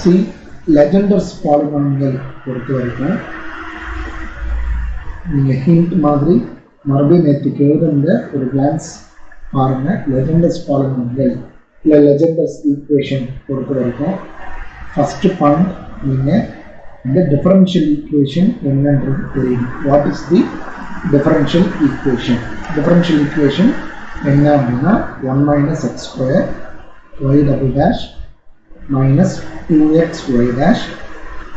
see Legendre's polynomial பொறுத்த வரைக்கும் நீங்க ஹிண்ட் மாதிரி மறுபடியும் நேற்றுக்கு எழுதுங்க ஒரு கிளான்ஸ் பாருங்க. Legendre's polynomial இல்லை Legendre's equation பொறுத்த வரைக்கும் ஃபர்ஸ்ட் பாயிண்ட் நீங்க இந்த டிஃபரன்ஷியல் ஈக்குவேஷன் என்னன்றது தெரியும். What is the differential equation? Differential equation என்ன அப்படின்னா 1 minus x square y double dash minus 2xy dash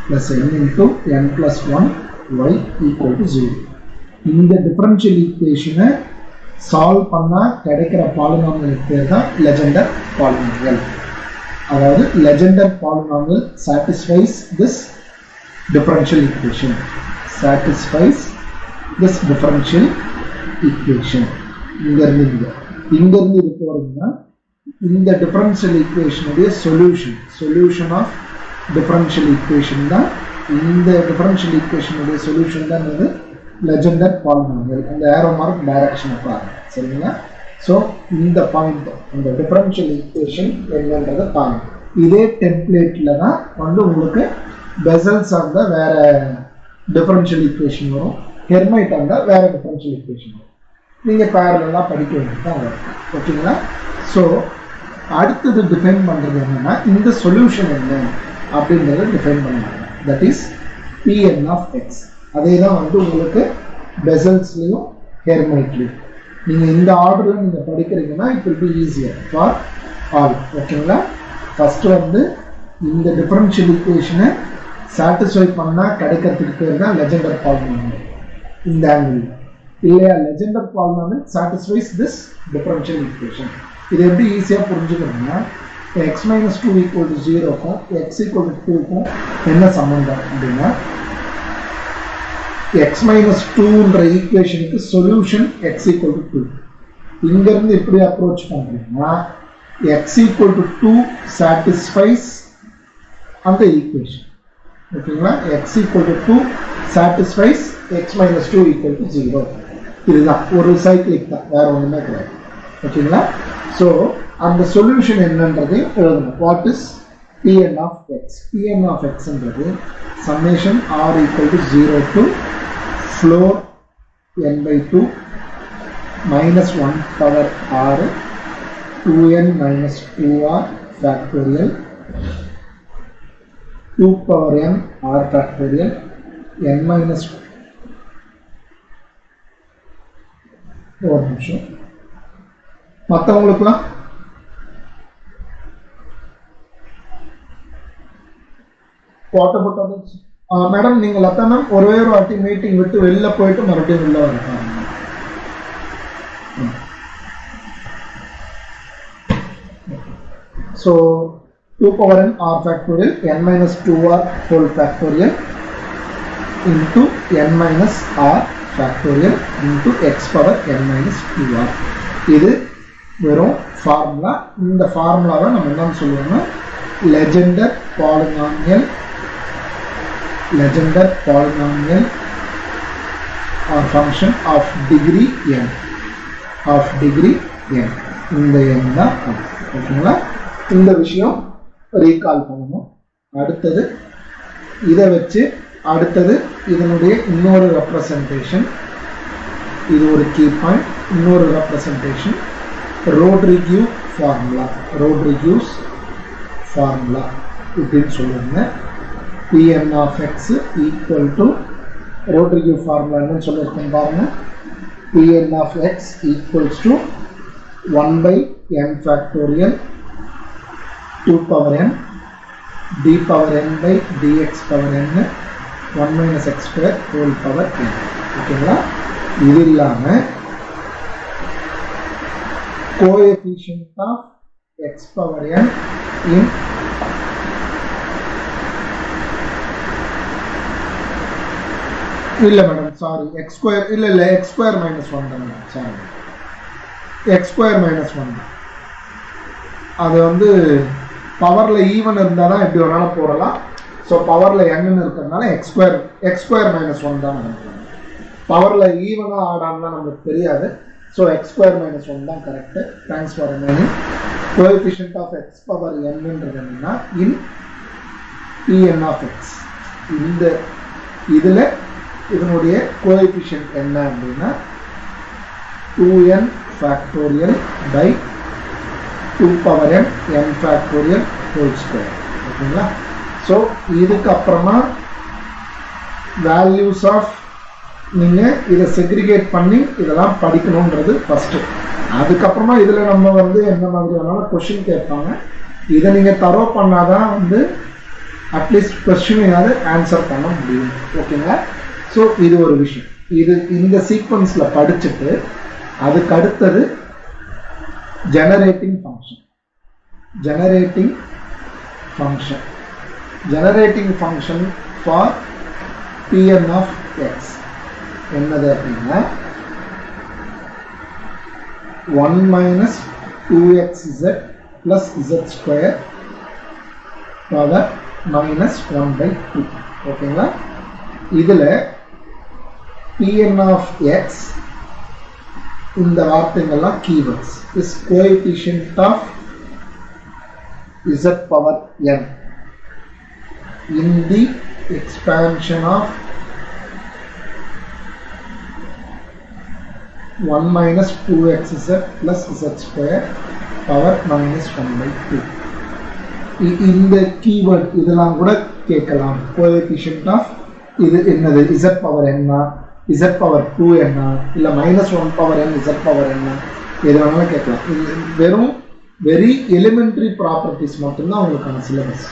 plus n into n plus 1 y equal to 0. இந்த டிஃபரன்ஷியல் ஈக்குவேஷனை சால்வ் பண்ணால் கிடைக்கிற பாலினாமியல் பேர் தான் லெஜெண்டர் பாலினாமியல். அதாவது Legendre polynomial satisfies this differential equation. Satisfies this differential equation. இங்கிருந்து இது போறதுன்னா இந்த டிஃபரன்ஷியல் ஈக்குவேஷனுடைய சொல்யூஷன் ஆஃப் டிஃபரன்ஷியல் ஈக்குவேஷன் தான். இந்த டிஃபரன்ஷியல் ஈக்குவேஷனுடைய சொல்யூஷன் தான் இது லெஜெண்டர் பாலினாமியல். அந்த ஏரோ மார்க் டைரக்ஷனை பாருங்க, சரிங்களா? ஸோ இந்த பாயிண்ட் இந்த டிஃபரன்ஷியல் ஈக்குவேஷன் என்னன்றதை பாருங்க. இதே டெம்ப்ளேட்டில் தான் வந்து உங்களுக்கு பெசல்ஸ் இருந்தால் வேற டிஃபரன்ஷியல் ஈக்குவேஷன் வரும், ஹெர்மைட் இருந்தால் வேற டிஃபரன்ஷியல் ஈக்குவேஷன் வரும். நீங்கள் பேரலெல்லாம் படிக்க வேண்டியது தான் வரும். ஓகேங்களா? ஸோ அடுத்தது டிஃபைன் பண்ணுறது என்னன்னா இந்த சொல்யூஷன் என்ன அப்படின்றத டிஃபைன் பண்ணுவாங்க. That is Pn of x. அதே தான் வந்து உங்களுக்கு பெசல்ஸ்லையும் ஹெர்மைட்லையும் நீங்கள் இந்த ஆர்டரில் நீங்கள் படிக்கிறீங்கன்னா it will be easier for all. ஓகேங்களா? ஃபஸ்ட்டு வந்து இந்த டிஃபரன்ஷியல் ஈக்குவேஷனை சாட்டிஸ்ஃபை பண்ணால் கிடைக்கிறதுக்கு பேர் தான் லெஜெண்டர் பாலினாமியல். இந்த ஆங்கிள் இல்லையா? Legendre polynomial satisfies this differential equation. இது எப்படி ஈஸியாக புரிஞ்சுக்கணும்னா x minus 2 equal to 0க்கும் x equal to 2க்கும் என்ன சம்பந்தம் அப்படின்னா x minus 2ன்ற ஈக்குவேஷனுக்கு சொல்யூஷன் x equal to 2. இங்கிருந்து எப்படி அப்ரோச் பண்ணுறீங்கன்னா x equal to 2 satisfies அந்த ஈக்குவேஷன். ஓகேங்களா? x equal to 2 satisfies x minus 2 equal to 0. இதுதான் ஒரு சைக்கிளிக் தான், வேற ஒன்றுமே கிடையாது. ஓகேங்களா? ஸோ அந்த சொல்யூஷன் என்னன்றது எழுதணும். What is Pn of x? Pn of xன்றது summation r equal to 0 to floor n by 2 minus 1 power r 2n minus 2r factorial 2 power n r factorial n minus ஒரு நிமிஷம் மற்றவங்களுக்குலாம் மேடம் நீங்கள் Latha ma'am ஒரே ஒரு வாட்டி meeting விட்டு வெளில போயிட்டு மறுபடியும் உள்ள வரணும். So 2 power n r factorial n minus 2r whole factorial into n minus r factorial into x power n minus 2r. இது வெறும் ஃபார்முலா. இந்த ஃபார்முலாவை நம்ம என்ன சொல்லுவோம்னா Legendre polynomial are function of degree n இந்த n தான். ஓகேங்களா? இந்த விஷயம் ரீகால் பண்ணணும். அடுத்தது இதை வச்சு அடுத்தது இதனுடைய இன்னொரு ரெப்ரசன்டேஷன், இது ஒரு கீ பாயிண்ட். இன்னொரு ரெப்ரசன்டேஷன் ரோட்ரிகியூ ஃபார்முலா இப்படின்னு சொல்லுவாங்க. Pn of x equal to Rodrigues formula என்னன்னு சொல்லியிருக்கேன் பாருங்க. Pn of x equals to 1 by n factorial 2 power n d power n by dx power n 1 minus x square whole power n. ஓகேங்களா? இது இல்லாமல் coefficient of x power n in இல்லை madam sorry X square இல்லை X square minus 1 தான் madam. Sorry X square minus 1 தான். அது வந்து பவரில் ஈவன் இருந்தால் தான் எப்படி வேணாலும் போடலாம். ஸோ பவரில் என்னன்னு இருக்கிறதுனால எக்ஸ் ஸ்கொயர் மைனஸ் 1 தான் மேடம். பவரில் ஈவனாக ஆடாமலாம் நம்மளுக்கு தெரியாது. ஸோ எக்ஸ் ஸ்கொயர் மைனஸ் 1 தான் correct. Thanks for remaining. Coefficient of x power என்னன்றது என்னன்னா இன் Pn of x. இந்த இதில் இதனுடைய கோஎஃபிஷியன்ட் என்ன அப்படின்னா 2n factorial by 2 power n factorial whole square. ஓகேங்களா? ஸோ இதுக்கு அப்புறமா வேல்யூஸ் ஆஃப் நீங்கள் இதை செக்ரிகேட் பண்ணி இதெல்லாம் படிக்கணுன்றது ஃபஸ்ட்டு. அதுக்கப்புறமா இதில் நம்ம வந்து என்ன மாதிரி வேணாலும் கொஷின் கேட்பாங்க. இதை நீங்கள் தரோ பண்ணாதான் வந்து அட்லீஸ்ட் கொஸ்டினையாவது ஆன்சர் பண்ண முடியும். ஓகேங்களா? ஸோ இது ஒரு விஷயம். இது இந்த சீக்வன்ஸில் படிச்சுட்டு அதுக்கு அடுத்தது generating function. Generating function for Pn of x என்னது அப்படின்னா 1 minus 2xz plus z square power minus 1 by 2. ஓகேங்களா? இதில் Pn of x இந்த வார்த்தைகள்லாம் keywords is coefficient of z power n in the expansion of 1 minus 2xz plus z square power minus 1 by 2. இந்த keyword இதெல்லாம் கூட கேட்கலாம். coefficient of இது என்னது, z power என்ன, z power 2 என்ன, இல்ல minus 1 power n z power என்ன, எது வேணாலும் கேட்கலாம். வெறும் வெரி எலிமெண்ட்ரி ப்ராப்பர்ட்டிஸ் மட்டும்தான் உங்களுக்கான சிலபஸ்.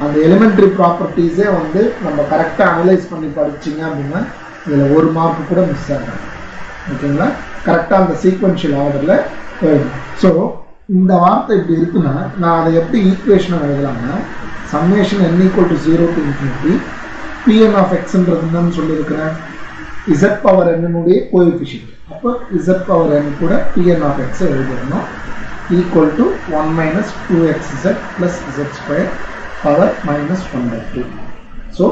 அந்த எலிமெண்ட்ரி ப்ராப்பர்ட்டிஸே வந்து நம்ம கரெக்டாக அனலைஸ் பண்ணி படிச்சிங்க அப்படின்னா இதில் ஒரு மார்க் கூட மிஸ் ஆகும். ஓகேங்களா? கரெக்டாக அந்த சீக்வென்ஷியல் ஆர்டரில் போயிடும். ஸோ இந்த வார்த்தை இப்படி இருக்குன்னா நான் அதை எப்படி ஈக்குவேஷனை எழுதலாம்னா summation n = 0 to infinity Pn of xன்றது என்னன்னு சொல்லியிருக்கிறேன், z பவர் n-உடைய கோஎஃபிஷியன்ட். அப்போ z பவர் n கூட Pn of x எழுதிடணும் equal to 1 minus 2xz plus z square power minus 1 by 2. So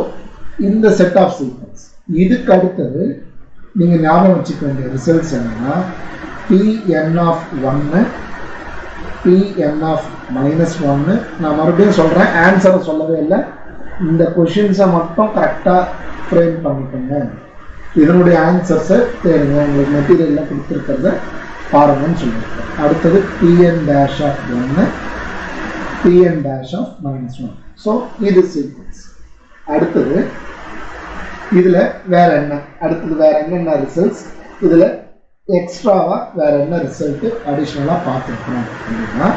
இந்த செட் ஆஃப் சீக்வன்ஸ். இதுக்கு அடுத்தது நீங்கள் ஞாபகம் வச்சுக்க வேண்டிய ரிசல்ட்ஸ் என்னன்னா Pn of 1, Pn of minus 1. நான் மறுபடியும் சொல்கிறேன், ஆன்சரை சொல்லவே இல்லை. இந்த கொஷின்ஸை மட்டும் கரெக்டாக ஃப்ரேம் பண்ணிக்கோங்க. இதனுடைய ஆன்சர்ஸை தேடுங்க, உங்களுக்கு மெட்டீரியலில் கொடுத்துருக்கிறத பாருங்கன்னு சொல்லியிருக்கேன். அடுத்தது Pn dash of 1, Pn dash of minus 1. So இது சீக்வன்ஸ். அடுத்தது இதில் வேற என்ன, அடுத்தது வேற என்னென்ன ரிசல்ட்ஸ், இதில் எக்ஸ்ட்ராவாக வேற என்ன ரிசல்ட்டு அடிஷ்னலாக பார்த்துருக்கோம் அப்படின்னா,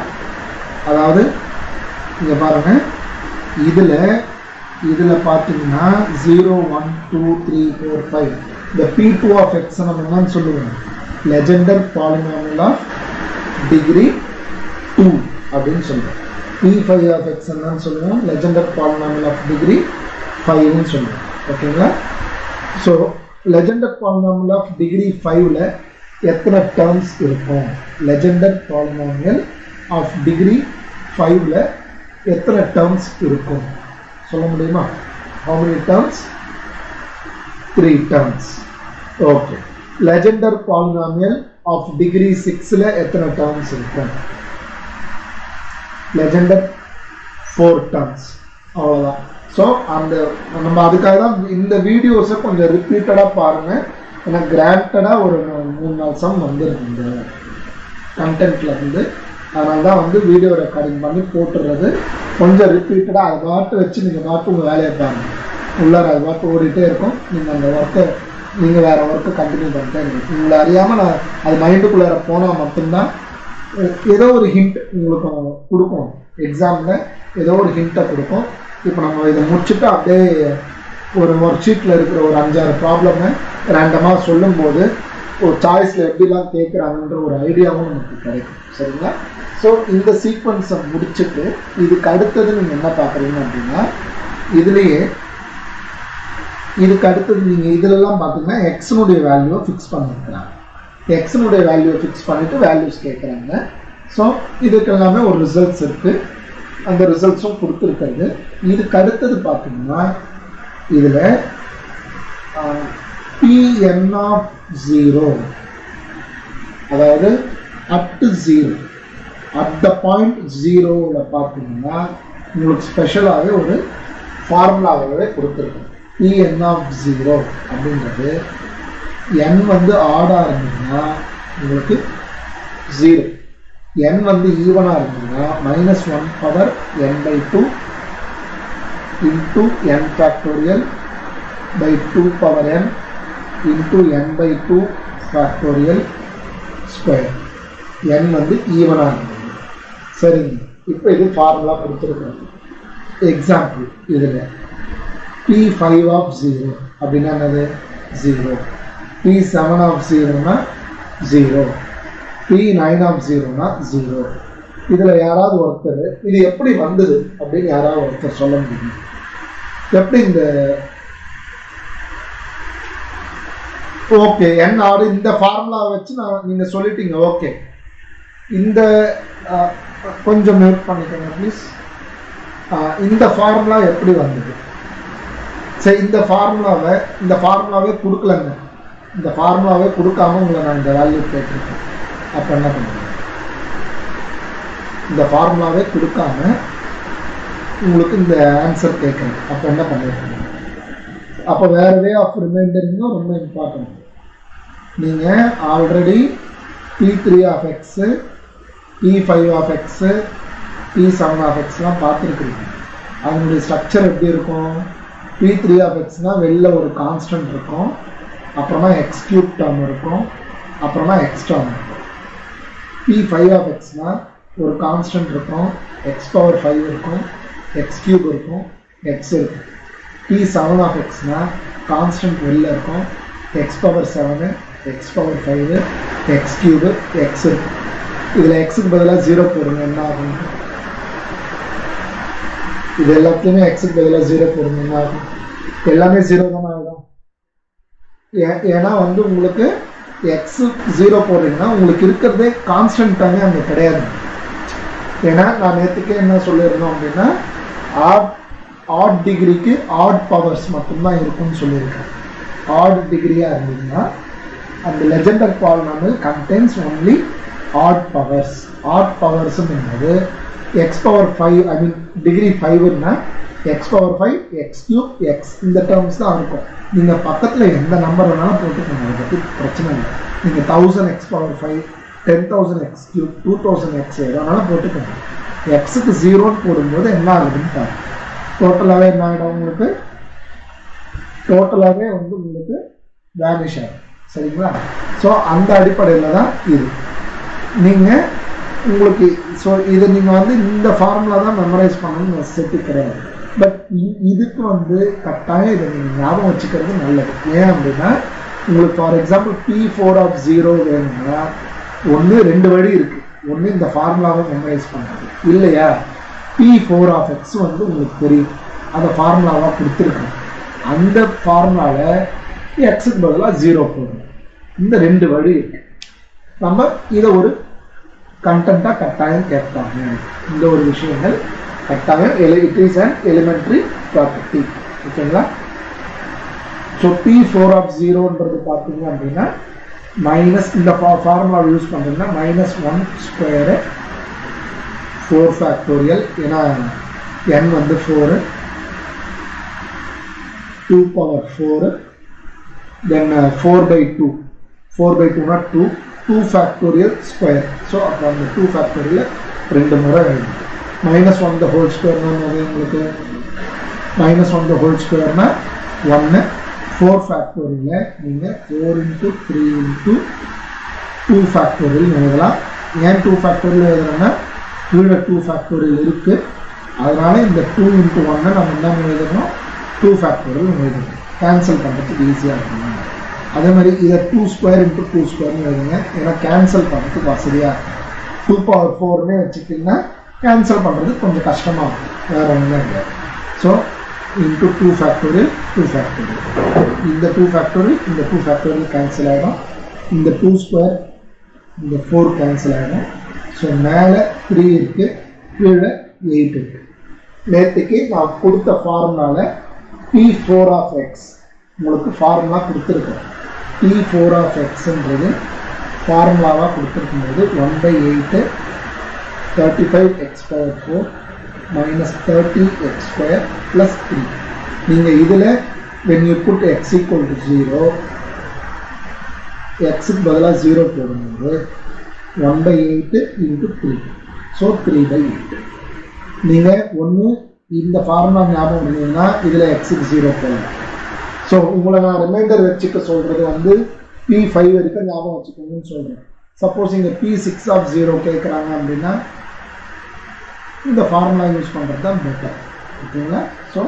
அதாவது இங்கே பாருங்க, இதில் பார்த்தீங்கன்னா 0 1 2 3 4 5 இந்த P2 of x நம்ம என்னன்னு சொல்லுவோம், லெஜெண்டர் பாலினாமியல் ஆஃப் டிகிரி 2 அப்படின்னு சொல்லுவோம். P5 of x என்னன்னு சொல்லுவோம், லெஜெண்டர் பாலினாமியல் ஆஃப் டிகிரி 5ன்னு சொல்லுவோம். ஓகேங்களா? So Legendre polynomial of degree 5ல் எத்தனை டேர்ம்ஸ் இருக்கும், லெஜெண்டர் பாலினாமியல் ஆஃப் டிகிரி 5ல் எத்தனை டேர்ம்ஸ் இருக்கும் சொல்ல முடியுமா? how many terms? 3 terms. Okay. Legendre polynomial of degree 6ல் எத்தனை டேர்ம்ஸ் இருக்கும், லெஜெண்டர் 4 terms. அவ்வளோதான். ஸோ அந்த நம்ம அதுக்காக தான் இந்த வீடியோஸை கொஞ்சம் ரிப்பீட்டடாக பாருங்கள். ஏன்னா கிராண்டடாக ஒரு 3-4 சம் வந்துருக்கு இந்த கண்டென்ட்ல இருந்து. அதனால தான் வந்து வீடியோ ரெக்கார்டிங் பண்ணி போட்டுறது. கொஞ்சம் ரிப்பீட்டடாக அதை பாட்டு வச்சு நீங்கள் பாட்டு உங்கள் வேலையை பாருங்கள். உள்ளார அது பாட்டு ஓடிட்டே இருக்கும். நீங்கள் அந்த ஒர்க்கை நீங்கள் வேறு ஒர்க்கை கண்டினியூ பண்ணிட்டே இருக்கணும். உங்களை அறியாமல் நான் அது மைண்டுக்குள்ளார போனால் மட்டும்தான் ஏதோ ஒரு ஹிண்ட் உங்களுக்கு கொடுக்கும். எக்ஸாமில் ஏதோ ஒரு ஹிண்ட்டை கொடுக்கும். இப்போ நம்ம இதை முடிச்சுட்டு அப்படியே ஒரு ஒர்க் ஷீட்டில் இருக்கிற ஒரு 5-6 ப்ராப்ளமை ரேண்டமாக சொல்லும்போது ஒரு சாய்ஸில் எப்படிலாம் கேட்குறாங்கன்ற ஒரு ஐடியாவும் நமக்கு கிடைக்கும். சரிங்களா? ஸோ இந்த சீக்வன்ஸை முடிச்சுட்டு இதுக்கு அடுத்தது நீங்கள் என்ன பார்க்குறீங்க அப்படின்னா, இதுலேயே இதுக்கு அடுத்தது நீங்கள் இதிலெல்லாம் பார்த்தீங்கன்னா எக்ஸனுடைய வேல்யூவை ஃபிக்ஸ் பண்ணியிருக்கிறாங்க. எக்ஸனுடைய வேல்யூவை ஃபிக்ஸ் பண்ணிவிட்டு வேல்யூஸ் கேட்குறாங்க. ஸோ இதுக்கு எல்லாமே ஒரு ரிசல்ட்ஸ் இருக்குது. அந்த ரிசல்ட்ஸும் கொடுத்துருக்கிறது. இதுக்கு அடுத்தது பார்த்தீங்கன்னா இதில் Pn of 0, அதாவது அட் 0, அட் த பாயிண்ட் 0வில் பார்த்தீங்கன்னா உங்களுக்கு ஸ்பெஷலாகவே ஒரு ஃபார்முலாவே கொடுத்துருக்கோம். Pn of 0 அப்படின்றது n வந்து ஆடாக இருந்ததுன்னா உங்களுக்கு 0, n வந்து ஈவனாக இருந்ததுன்னா -1 power n/2 into n factorial by 2 power n into n/2 factorial square. n வந்து ஈவனாக இருந்தது. சரிங்க, இப்போ இது ஃபார்முலா கொடுத்துருக்கோம். எக்ஸாம்பிள் இதில் P5 of 0 அப்படின்னா என்னது 0, P7 of 0னா 0, P9 of 0னா 0. இதில் யாராவது ஒருத்தர் இது எப்படி வந்தது அப்படின்னு யாராவது ஒருத்தர் சொல்ல முடியும்? எப்படி இந்த ஓகே n ஆடு இந்த ஃபார்முலா வச்சு நீங்கள் சொல்லிட்டீங்க. ஓகே, இந்த கொஞ்சம் நோட் பண்ணிக்கோங்க ப்ளீஸ். இந்த ஃபார்முலா எப்படி வந்தது? சரி, இந்த ஃபார்முலாவே கொடுக்கலங்க. இந்த ஃபார்முலாவே கொடுக்காம உங்களை நான் இந்த வேல்யூ கேட்டிருக்கேன். அப்போ என்ன பண்ணுங்க? இந்த ஃபார்முலாவே கொடுக்காம உங்களுக்கு இந்த ஆன்சர் கேட்குறேன். அப்போ என்ன பண்ணிருக்கீங்க? அப்போ வேற வே ஆஃப் ரிமைண்டரிங்கும் ரொம்ப இம்பார்ட்டன்ட். நீங்கள் already P3 of x, P5 of x, P7 of xலாம் பார்த்துருக்குறீங்க. அதனுடைய ஸ்ட்ரக்சர் எப்படி இருக்கும்? P3 of xனா வெளில ஒரு கான்ஸ்டன்ட் இருக்கும், அப்புறமா x கியூப் டேர்ம் இருக்கும், அப்புறமா x டேர்ம் இருக்கும். P5 of xனா ஒரு கான்ஸ்டன்ட் இருக்கும், x பவர் 5 இருக்கும், x கியூப் இருக்கும், x இருக்கும். P7 of xனா கான்ஸ்டன்ட் வெளில இருக்கும், x power 7, x power 5, x cube, x இருக்கும். இதில் எக்ஸுக்கு பதிலாக 0 போடுங்க, என்ன ஆகும்? இது எல்லாத்துலேயுமே எக்ஸுக்கு பதிலாக 0 போடுங்க, என்ன ஆகும்? எல்லாமே 0 தானே ஆகும். ஏன்னா வந்து உங்களுக்கு எக்ஸு 0 போடுறீங்கன்னா உங்களுக்கு இருக்கிறதே கான்ஸ்டன்ட் தானே அங்கே கிடையாது. ஏன்னா நான் நேற்றுக்கே என்ன சொல்லியிருந்தோம் அப்படின்னா ஆட் டிகிரிக்கு ஆட் பவர்ஸ் மட்டும்தான் இருக்கும்னு சொல்லியிருக்கேன். ஆட் டிகிரியாக இருந்தீங்கன்னா அந்த Legendre polynomial contains only odd powers. Odd powers என்பது x power 5, I mean degree 5ன்னா x power 5, x cube, x இந்த டேர்ம்ஸ் தான் இருக்கும். நீங்கள் பக்கத்தில் எந்த நம்பர் வேணாலும் போட்டுக்கோங்க, அதை பற்றி பிரச்சனை இல்லை. நீங்கள் 1000 X power 5, 10,000 X cube, 2000 X எது வேணாலும் போட்டுக்கோங்க. எக்ஸுக்கு 0ன்னு போடும்போது என்ன ஆகுதுன்னு பாருங்க. டோட்டலாகவே என்ன ஆகிடும் உங்களுக்கு? டோட்டலாகவே வந்து உங்களுக்கு வேனிஷ் ஆகும். சரிங்களா? ஸோ அந்த அடிப்படையில் தான் இது நீங்கள் உங்களுக்கு இதை நீங்கள் வந்து இந்த ஃபார்முலா தான் மெமரைஸ் பண்ணணும்னு நெசசிட்டி கிடையாது. பட் இதுக்கு வந்து கட்டாயம் இதை நீங்கள் ஞாபகம் வச்சுக்கிறது நல்லது. ஏன் அப்படின்னா உங்களுக்கு ஃபார் எக்ஸாம்பிள் P4 of 0 வேணும்னா ஒன்று 2 வழி இருக்குது. ஒன்று இந்த ஃபார்முலாவை மெமரைஸ் பண்ணுறது, இல்லையா P4 of x வந்து உங்களுக்கு தெரியும், அதை ஃபார்முலாவாக கொடுத்துருக்கோம். அந்த ஃபார்முலாவில் எக்ஸுக்கு பதிலாக 0 போடணும். இந்த 2 வழி இருக்குது. நம்ம இதை ஒரு கண்டென்ட்டாக கட்டாயம் கேட்பாங்க. இந்த ஒரு விஷயங்கள் கட்டாயம் it is an elementary property. ஓகேங்களா? ஸோ P4 of 0ன்றது பார்த்தீங்க அப்படின்னா மைனஸ் இந்த ஃபார்முலா யூஸ் பண்ணுறீங்கன்னா -1 ஸ்கொயரு 4 ஃபேக்டோரியல், ஏன்னா n வந்து 4, 2 பவர் 4, தென் 4/2, 4/2னா 2 ஃபேக்டோரியல் ஸ்கொயர். ஸோ அப்போ அந்த 2 ஃபேக்டோரியல் 2 முறை எழுதும். -1 the whole ஸ்கொயர்னா உங்களுக்கு -1 the whole ஸ்கொயர்னா 1, 4 ஃபேக்டோரியல் நீங்கள் 4 × 3 × 2 ஃபேக்டோரியல் எழுதலாம். ஏன் 2 ஃபேக்டோரியல் எழுதுறோன்னா கீழே 2 ஃபேக்டோரியல் இருக்குது, அதனால இந்த 2 × 1 நம்ம என்ன எழுதணும்? 2 ஃபேக்டோரியல் எழுதணும். கேன்சல் பண்ணுறதுக்கு ஈஸியாக இருக்கணும். அதே மாதிரி இதை 2 ஸ்கொயர் × 2 ஸ்கொயர்னு எழுதுங்க, ஏன்னா கேன்சல் பண்ணுறதுக்கு வசதியாக இருக்கும். 2 பவர் 4னே வச்சுக்கிட்டிங்கன்னா கேன்சல் பண்ணுறதுக்கு கொஞ்சம் கஷ்டமாக இருக்கும், வேறு ஒன்றுமே இல்லை. ஸோ இன்ட்டு 2 ஃபேக்டோரியல் 2 ஃபேக்டோரியல், இந்த 2 ஃபேக்டோரியல் இந்த 2 ஃபேக்டோரியல் கேன்சல் ஆகிடும், இந்த 2 ஸ்கொயர் இந்த 4 கேன்சல் ஆகிடும். ஸோ மேலே 3 இருக்குது, கீழே 8 இருக்குது. நேற்றுக்கு நான் கொடுத்த ஃபார்முலாவில் P4 of x உங்களுக்கு ஃபார்முலா கொடுத்துருக்கேன். P4 of xன்றது ஃபார்முலாவாக கொடுத்துருக்கும்போது 1/8 35 x power 4 minus 30x square plus 3. நீங்கள் இதில் when you put x equal to 0, x க்கு பதிலாக 0 போடும்போது 1/8 into 3. So 3/8. நீங்கள் ஒன்று இந்த ஃபார்முலா ஞாபகம் இருந்தீங்கன்னா இதில் எக்ஸுக்கு 0 போடலாம். ஸோ உங்களை நான் ரிமைண்டர் வச்சுக்க சொல்கிறது வந்து P5 வரைக்கும் ஞாபகம் வச்சுக்கோங்கன்னு சொல்கிறேன். சப்போஸ் இங்கே P6 of 0 கேட்குறாங்க அப்படின்னா இந்த ஃபார்முலா யூஸ் பண்ணுறது தான் பெட்டர். ஓகேங்களா? ஸோ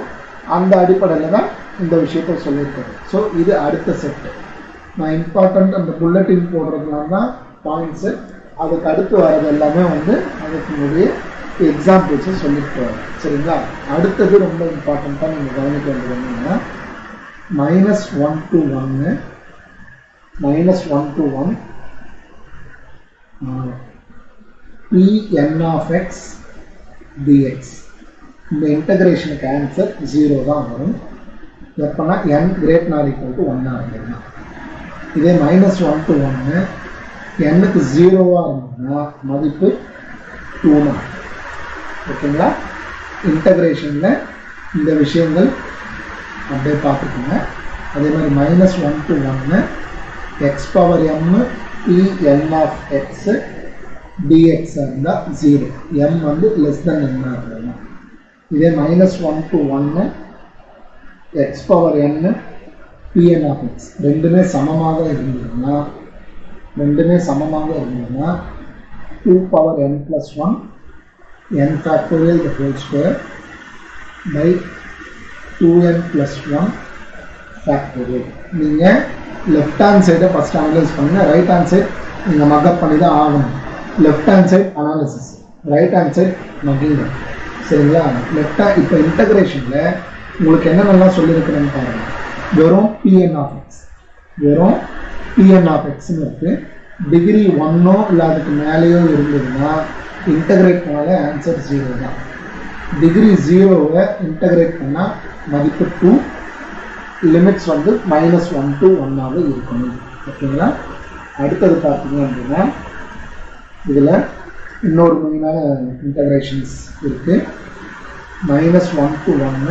அந்த அடிப்படையில் தான் இந்த விஷயத்தை சொல்லியிருக்காரு. ஸோ இது அடுத்த செட்டு. நான் இம்பார்ட்டண்ட் அந்த புல்லட்டின் போடுறதுனால தான் பாயிண்ட்ஸு, அதுக்கு அடுத்து வர்றது எல்லாமே வந்து அதுக்கு முன்னாடியே எக்ஸாம்பிள்ஸை சொல்லிட்டு வரேன். சரிங்களா? அடுத்தது ரொம்ப இம்பார்ட்டண்ட்டாக நீங்கள் கவனிக்க வேண்டியது என்னன்னா -1 to 1 Pn of x dx. இந்த இன்டகிரேஷனுக்கு ஆன்சர் 0 தான் வரும். எப்போனா n greater than or equal to 1 ஆகுதுன்னா. இதே -1 to 1 n-க்கு 0-ஆக இருந்ததுன்னா மதிப்பு 2. ஓகேங்களா? இன்டகிரேஷனில் இந்த விஷயங்கள் அப்படியே பார்த்துக்கோங்க. அதே மாதிரி -1 to 1 x power m Pn of x dx இருந்தால் 0, m வந்து லெஸ் தென் n இருந்ததுன்னா. இதே -1 to 1 x power n Pn of x ரெண்டுமே சமமாக இருந்ததுன்னா 2 power n plus 1 n factorial the whole square by 2n plus 1 factorial. நீங்கள் left hand சைடை first analyse பண்ணுங்கள். ரைட் ஹேண்ட் சைட் நீங்கள் மக்கப் பண்ணி தான் ஆகணும். Left hand side analysis, right hand side மகிங்க. சரிங்களா? லெஃப்டாக இப்போ இன்டகிரேஷனில் உங்களுக்கு என்னென்னலாம் சொல்லியிருக்கிறேன்னு பாருங்கள். வெறும் Pn of x இருக்குது. டிகிரி 1 இல்லை அதுக்கு மேலேயோ இருந்ததுன்னா இன்டகிரேட் பண்ணாலே ஆன்சர் 0 தான். டிகிரி 0-வை இன்டகிரேட் பண்ணால் மதிப்பு 2, லிமிட்ஸ் வந்து -1 to 1-ஆக இருக்கணும். ஓகேங்களா? அடுத்தது பார்த்தீங்க அப்படின்னா இதில் இன்னொரு மெயினான இன்டகிரேஷன்ஸ் இருக்குது. -1 to 1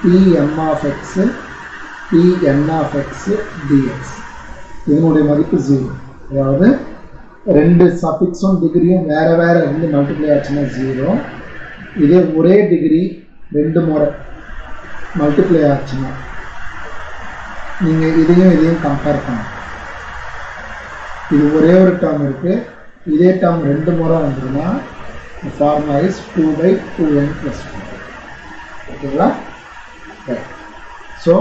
Pm of x dx. இதனுடைய மதிப்பு 0. அதாவது ரெண்டு சஃபிக்ஸும் டிகிரியும் வேறு இருந்து மல்டிப்ளை ஆச்சுன்னா 0. இதே ஒரே டிகிரி 2 முறை மல்டிப்ளை ஆச்சுன்னா நீங்கள் இதையும் கம்பேர் பண்ணணும். இது ஒரே ஒரு டேர்ம் இருக்குது, இதே டேர்ம் 2 முறை வந்துடுன்னா ஃபார்முலா இஸ் 2/2n + 1. ஓகேங்களா? ஸோ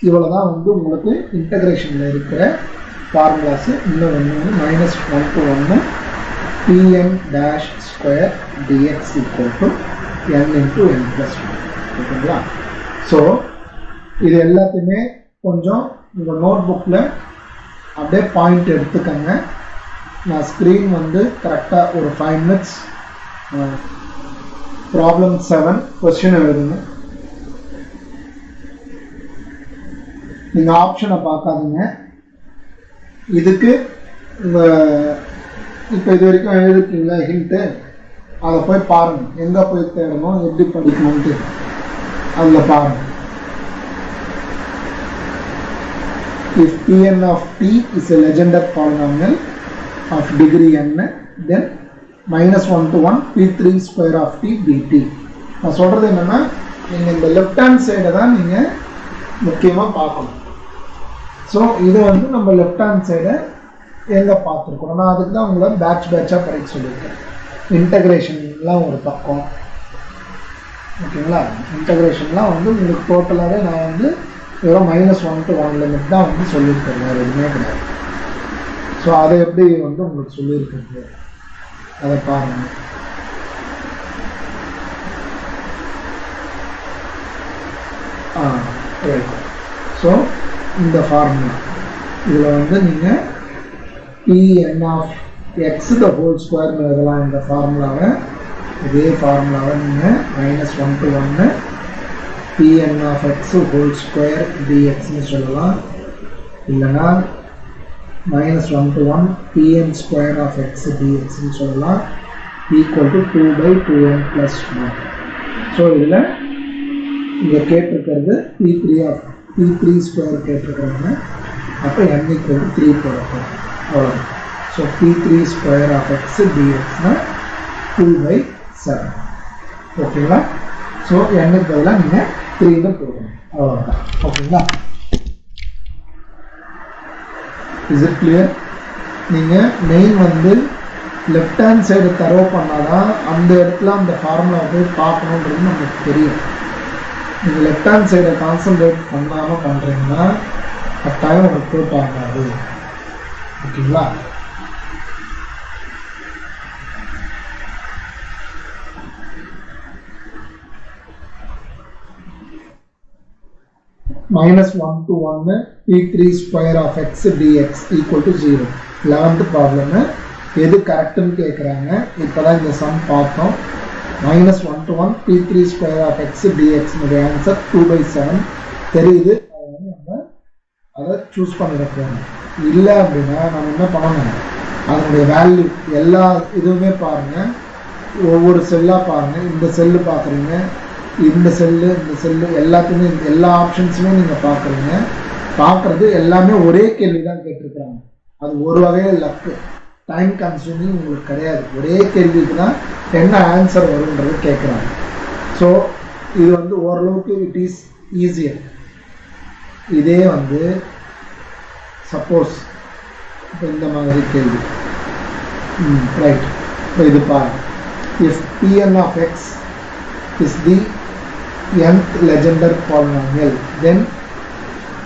இவ்வளோ தான் வந்து உங்களுக்கு இன்டகிரேஷனில் இருக்கிற ஃபார்முலாஸு. இன்னும் ஒன்று -1 to 1 Pn dash square dx equal to n into n plus 1. ஓகேங்களா? ஸோ இது எல்லாத்தையுமே கொஞ்சம் உங்கள் நோட் புக்கில் அப்படியே பாயிண்ட் எடுத்துக்கங்க. நான் ஸ்க்ரீன் வந்து கரெக்டாக ஒரு 5 minutes ப்ராப்ளம் 7 கொஸ்டின் எழுதுங்க. நீங்கள் ஆப்ஷனை பார்க்காதீங்க. இதுக்கு இப்போ இது வரைக்கும் எழுதிருக்கீங்களா ஹிண்ட்டு, அதை போய் பாருங்கள். எங்கே போய் தேடணும், எப்படி படிக்கணும்ட்டு அதில் பாருங்கள். If Pn of t is a Legendre polynomial of degree n, then -1 to 1 P3 square of t dt. நான் சொல்கிறது என்னென்னா நீங்கள் இந்த லெஃப்ட் ஹேண்ட் சைடை தான் நீங்கள் முக்கியமாக பார்க்கணும். ஸோ இது வந்து நம்ம லெஃப்ட் ஹேண்ட் சைடை எங்கே பார்த்துருக்கோம். நான் அதுக்கு தான் உங்களை பேட்சாக படிக்க சொல்லியிருக்கேன். இன்டகிரேஷன்லாம் ஒரு பக்கம். ஓகேங்களா? இன்டகிரேஷன்லாம் வந்து உங்களுக்கு டோட்டலாகவே நான் வந்து வெறும் -1 to 1 லிமிட் தான் வந்து சொல்லியிருக்கேன், வேறு எதுவுமே கிடையாது. ஸோ அதை எப்படி வந்து உங்களுக்கு சொல்லியிருக்கிறது அதை பாருங்கள். ரைட். ஸோ இந்த ஃபார்முலா இதில் வந்து நீங்கள் Pn of x the whole square எழுதலாம். இந்த ஃபார்முலாவை இதே ஃபார்முலாவை நீங்கள் -1 to 1 Pn of x whole square dxன்னு சொல்லலாம். இல்லைனா -1 to 1 Pn square of x dxன்னு சொல்லலாம். Equal to 2/2n + 1. ஸோ இதில் இங்கே கேட்டிருக்கிறது P3 ஸ்கொயர் கேட்டிருக்கிறாங்க. அப்போ n = 3 போடப்போம். அவ்வளோ. So P3 square of x dxனா 2/7. ஓகேங்களா? ஸோ n பதிலாக நீங்கள் 3 போடணும். அவ்வளோதான். ஓகேங்களா? Is it clear? நீங்கள் மெயின் வந்து லெஃப்ட் ஹேண்ட் சைடு தரவு பண்ணாதான் அந்த இடத்துல அந்த ஃபார்முலா போய் பார்க்கணுன்றது நமக்கு தெரியும். நீங்கள் லெஃப்ட் ஹேண்ட் சைடை கான்சன்ட்ரேட் பண்ணாமல் பண்ணுறீங்கன்னா கட்டாயம் ஒர்க் அவுட் ஆகாது. ஓகேங்களா? -1 to 1 P3 square of x dx equal to 0. 11th problem எது கரெக்டுன்னு கேட்குறாங்க. இப்போ தான் இந்த சம் பார்த்தோம். -1 to 1 P3 square of x dx உடைய ஆன்சர் 2/7 தெரியுது. அதை வந்து நம்ம அதை சூஸ் பண்ணிடப்போம். இல்லை அப்படின்னா நம்ம என்ன பண்ணணும், அதனுடைய வேல்யூ எல்லா இதுவுமே பாருங்கள், ஒவ்வொரு செல்லாக பாருங்கள். இந்த செல்லு பார்க்குறீங்க, இந்த செல்லு எல்லாத்தையுமே எல்லா ஆப்ஷன்ஸுமே நீங்கள் பார்க்குறது எல்லாமே ஒரே கேள்வி தான் கேட்டிருக்கிறாங்க. அது ஒரு வகையில் லக்கு, டைம் கன்சூமிங் உங்களுக்கு கிடையாது. ஒரே கேள்விக்கு தான் என்ன ஆன்சர் வரும்ன்றது கேட்குறாங்க. ஸோ இது வந்து ஓரளவுக்கு இட் இஸ் ஈஸியர். இதே வந்து சப்போஸ் இப்போ இந்த மாதிரி கேள்வி ரைட். இப்போ இது பாருங்கள், if Pn of x is the nth Legendre polynomial, then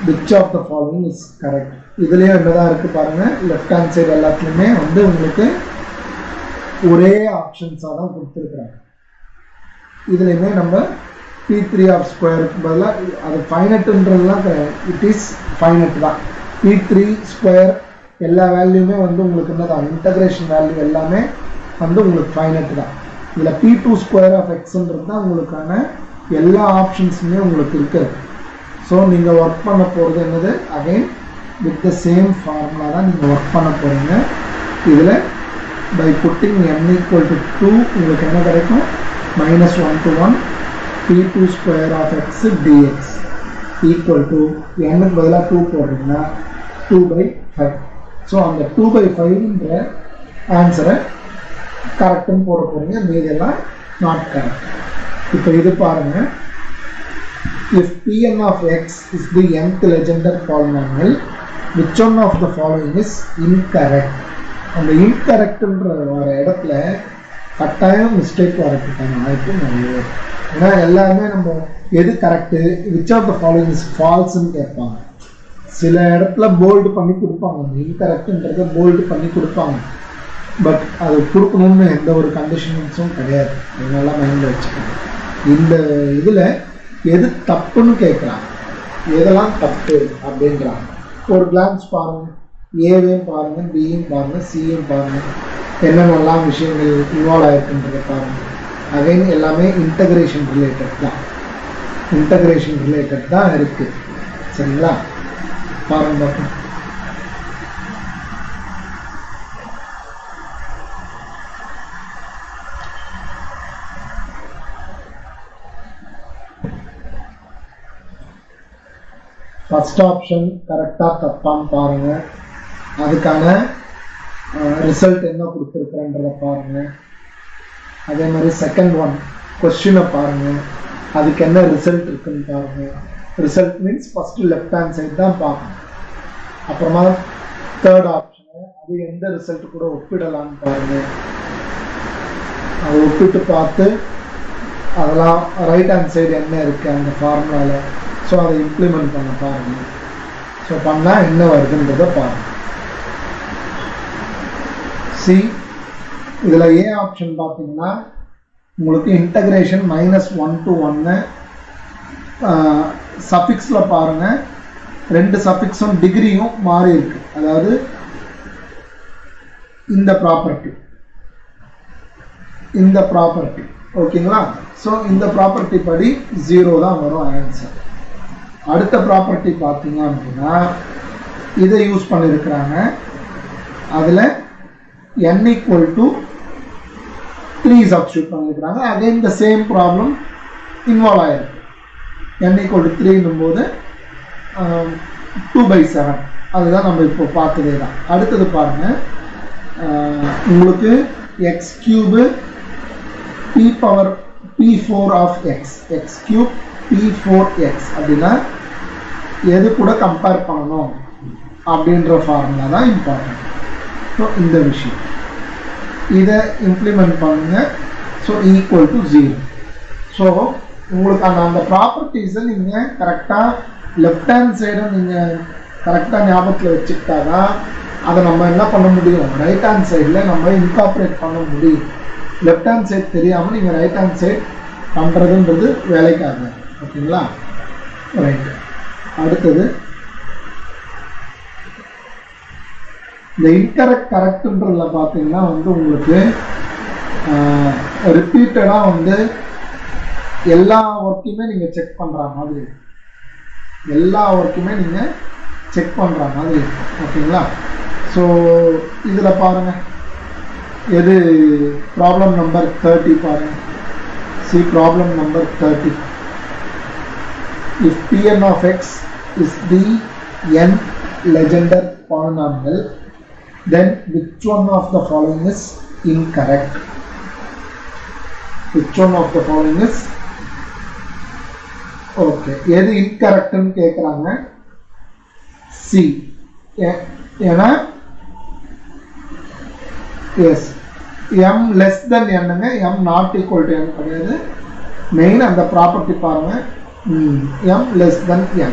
which of the following is correct? இதுலேயும் என்னதான் இருக்குது பாருங்கள். லெஃப்ட் ஹேண்ட் சைடு எல்லாத்துலேயுமே வந்து உங்களுக்கு ஒரே ஆப்ஷன்ஸாக தான் கொடுத்துருக்குறாங்க. இதுலேயுமே நம்ம P3 ஆஃப் ஸ்கொயருக்கு பதிலாக அது ஃபைனட்டுன்றதுலாம் இட் இஸ் ஃபைனட் தான். P3 ஸ்கொயர் எல்லா வேல்யூமே வந்து உங்களுக்கு என்னதான் இன்டகிரேஷன் வேல்யூ எல்லாமே வந்து உங்களுக்கு ஃபைனட் தான். இதில் P2 ஸ்கொயர் ஆஃப் எக்ஸ்ன்றது தான் உங்களுக்கான எல்லா ஆப்ஷன்ஸுமே உங்களுக்கு இருக்குது. ஸோ நீங்கள் ஒர்க் பண்ண போகிறது என்னது, again with the same formula தான் நீங்கள் ஒர்க் பண்ண போகிறீங்க. இதில் பை புட்டிங் n = 2 உங்களுக்கு என்ன கிடைக்கும், -1 to 1 P2 square of x dx equal to n பதிலாக 2 போடுறீங்கன்னா 2/5. ஸோ அந்த 2/5ன்ற ஆன்சரை கரெக்டுன்னு போட போகிறீங்க, மீதெல்லாம் நாட் கரெக்ட். இப்போ இது பாருங்கள், if Pn of x is the nth Legendre polynomial, which one of the following is incorrect? அந்த இன்கரெக்ட்ன்ற வர இடத்துல கட்டாயம் மிஸ்டேக் வரதுக்கான வாய்ப்பு நிறைய. ஏன்னா எல்லாருமே நம்ம எது correct, which of the following is ஃபால்ஸ்ன்னு கேட்பாங்க. சில இடத்துல போல்டு பண்ணி கொடுப்பாங்க, அந்த இன்கரெக்ட்ன்றதை போல்டு பண்ணி கொடுப்பாங்க. பட் அது கொடுக்கணும்னு எந்த ஒரு கண்டிஷன்ஸும் கிடையாது. அதனால மைண்டில் வச்சுக்கணும். இந்த இதில் எது தப்புன்னு கேட்குறாங்க, எதெல்லாம் தப்பு அப்படின்றாங்க. ஒரு கிளான்ஸ் பாருங்கள், ஏவையும் பாருங்கள், பியும் பாருங்கள், சியும் பாருங்கள், என்னென்னலாம் விஷயங்கள் இன்வால்வ் ஆகிருக்குன்றதை பாருங்கள். அகைன் எல்லாமே இன்டகிரேஷன் ரிலேட்டட் தான் இருக்குது. சரிங்களா? பாருங்க பார்ப்போம். ஃபர்ஸ்ட் ஆப்ஷன் கரெக்டாக தப்பான்னு பாருங்கள். அதுக்கான ரிசல்ட் என்ன கொடுத்துருக்குறன்றதை பாருங்கள். அதே மாதிரி செகண்ட் ஒன் கொஸ்டினை பாருங்கள், அதுக்கு என்ன ரிசல்ட் இருக்குன்னு பாருங்கள். Result means first left hand side தான் பார்க்கணும். அப்புறமா தேர்ட் ஆப்ஷனு, அது எந்த ரிசல்ட் கூட ஒப்பிடலான்னு பாருங்கள். அதை ஒப்பிட்டு பார்த்து அதெல்லாம் ரைட் ஹேண்ட் சைடு என்ன இருக்குது அந்த ஃபார்முலாவில், ஸோ அதை இம்ப்ளிமெண்ட் பண்ண பாருங்கள். ஸோ பண்ணால் என்ன வருதுன்றதை பாருங்கள். சி, இதில் ஏ ஆப்ஷன் பார்த்தீங்கன்னா உங்களுக்கு இன்டகிரேஷன் -1 to 1 சஃபிக்ஸில் பாருங்கள், ரெண்டு சஃபிக்ஸும் டிகிரியும் மாறி இருக்கு. அதாவது இந்த ப்ராப்பர்ட்டி ஓகேங்களா? ஸோ இந்த ப்ராப்பர்ட்டி படி 0 தான் வரும் ஆன்சர். அடுத்த ப்ராப்பர்ட்டி பார்த்தீங்க அப்படின்னா இதை யூஸ் பண்ணியிருக்கிறாங்க. அதில் n = 3 சப்ஸ்டியூட் பண்ணிக்கிறாங்க. Again the same problem involve ஆயிருக்கு. n equal to 3 போது 2/7 அதுதான் நம்ம இப்போ பார்த்ததே தான். அடுத்தது பாருங்க, உங்களுக்கு x cube p power p4 of x, x cube p4x அப்படின்னா எது கூட கம்பேர் பண்ணணும் அப்படின்ற ஃபார்முலா தான் இம்பார்ட்டன்ட். ஸோ இந்த விஷயம் இதை இம்ப்ளிமெண்ட் பண்ணுங்க. So equal to 0. ஸோ உங்களுக்கு அந்த ப்ராப்பர்ட்டிஸை நீங்கள் கரெக்டாக லெஃப்ட் ஹேண்ட் சைடை நீங்கள் கரெக்டாக ஞாபகத்தில் வச்சுக்கிட்டா தான் அதை நம்ம என்ன பண்ண முடியும், ரைட் ஹேண்ட் சைடில் நம்ம இன்கார்பரேட் பண்ண முடியும். லெஃப்ட் ஹேண்ட் சைட் தெரியாமல் நீங்கள் ரைட் ஹேண்ட் சைட் பண்ணுறதுன்றது வேலைக்காக. ஓகேங்களா? ரைட். அடுத்தது இந்த இன்கரெக்ட் கரெக்டுன்றதுல பார்த்தீங்கன்னா வந்து உங்களுக்கு ரிப்பீட்டடாக வந்து எல்லா ஒர்க்கையுமே நீங்கள் செக் பண்ணுற மாதிரி இருக்கும். எல்லா ஒர்க்குமே நீங்கள் செக் பண்ணுற மாதிரி இருக்கும். ஓகேங்களா? ஸோ இதில் பாருங்கள், எது ப்ராப்ளம் நம்பர் 30 பாருங்கள். C problem number 30. If Pn of x is the n Legendre polynomial, then which one of the following is incorrect? Which one of the following is okay? எது incorrect ன்னு கேக்குறாங்க. C. ஏன்னா yes, m less than n ங்க, m not equal to n கிடையாது. Main அந்த property பாருங்க, m less than n.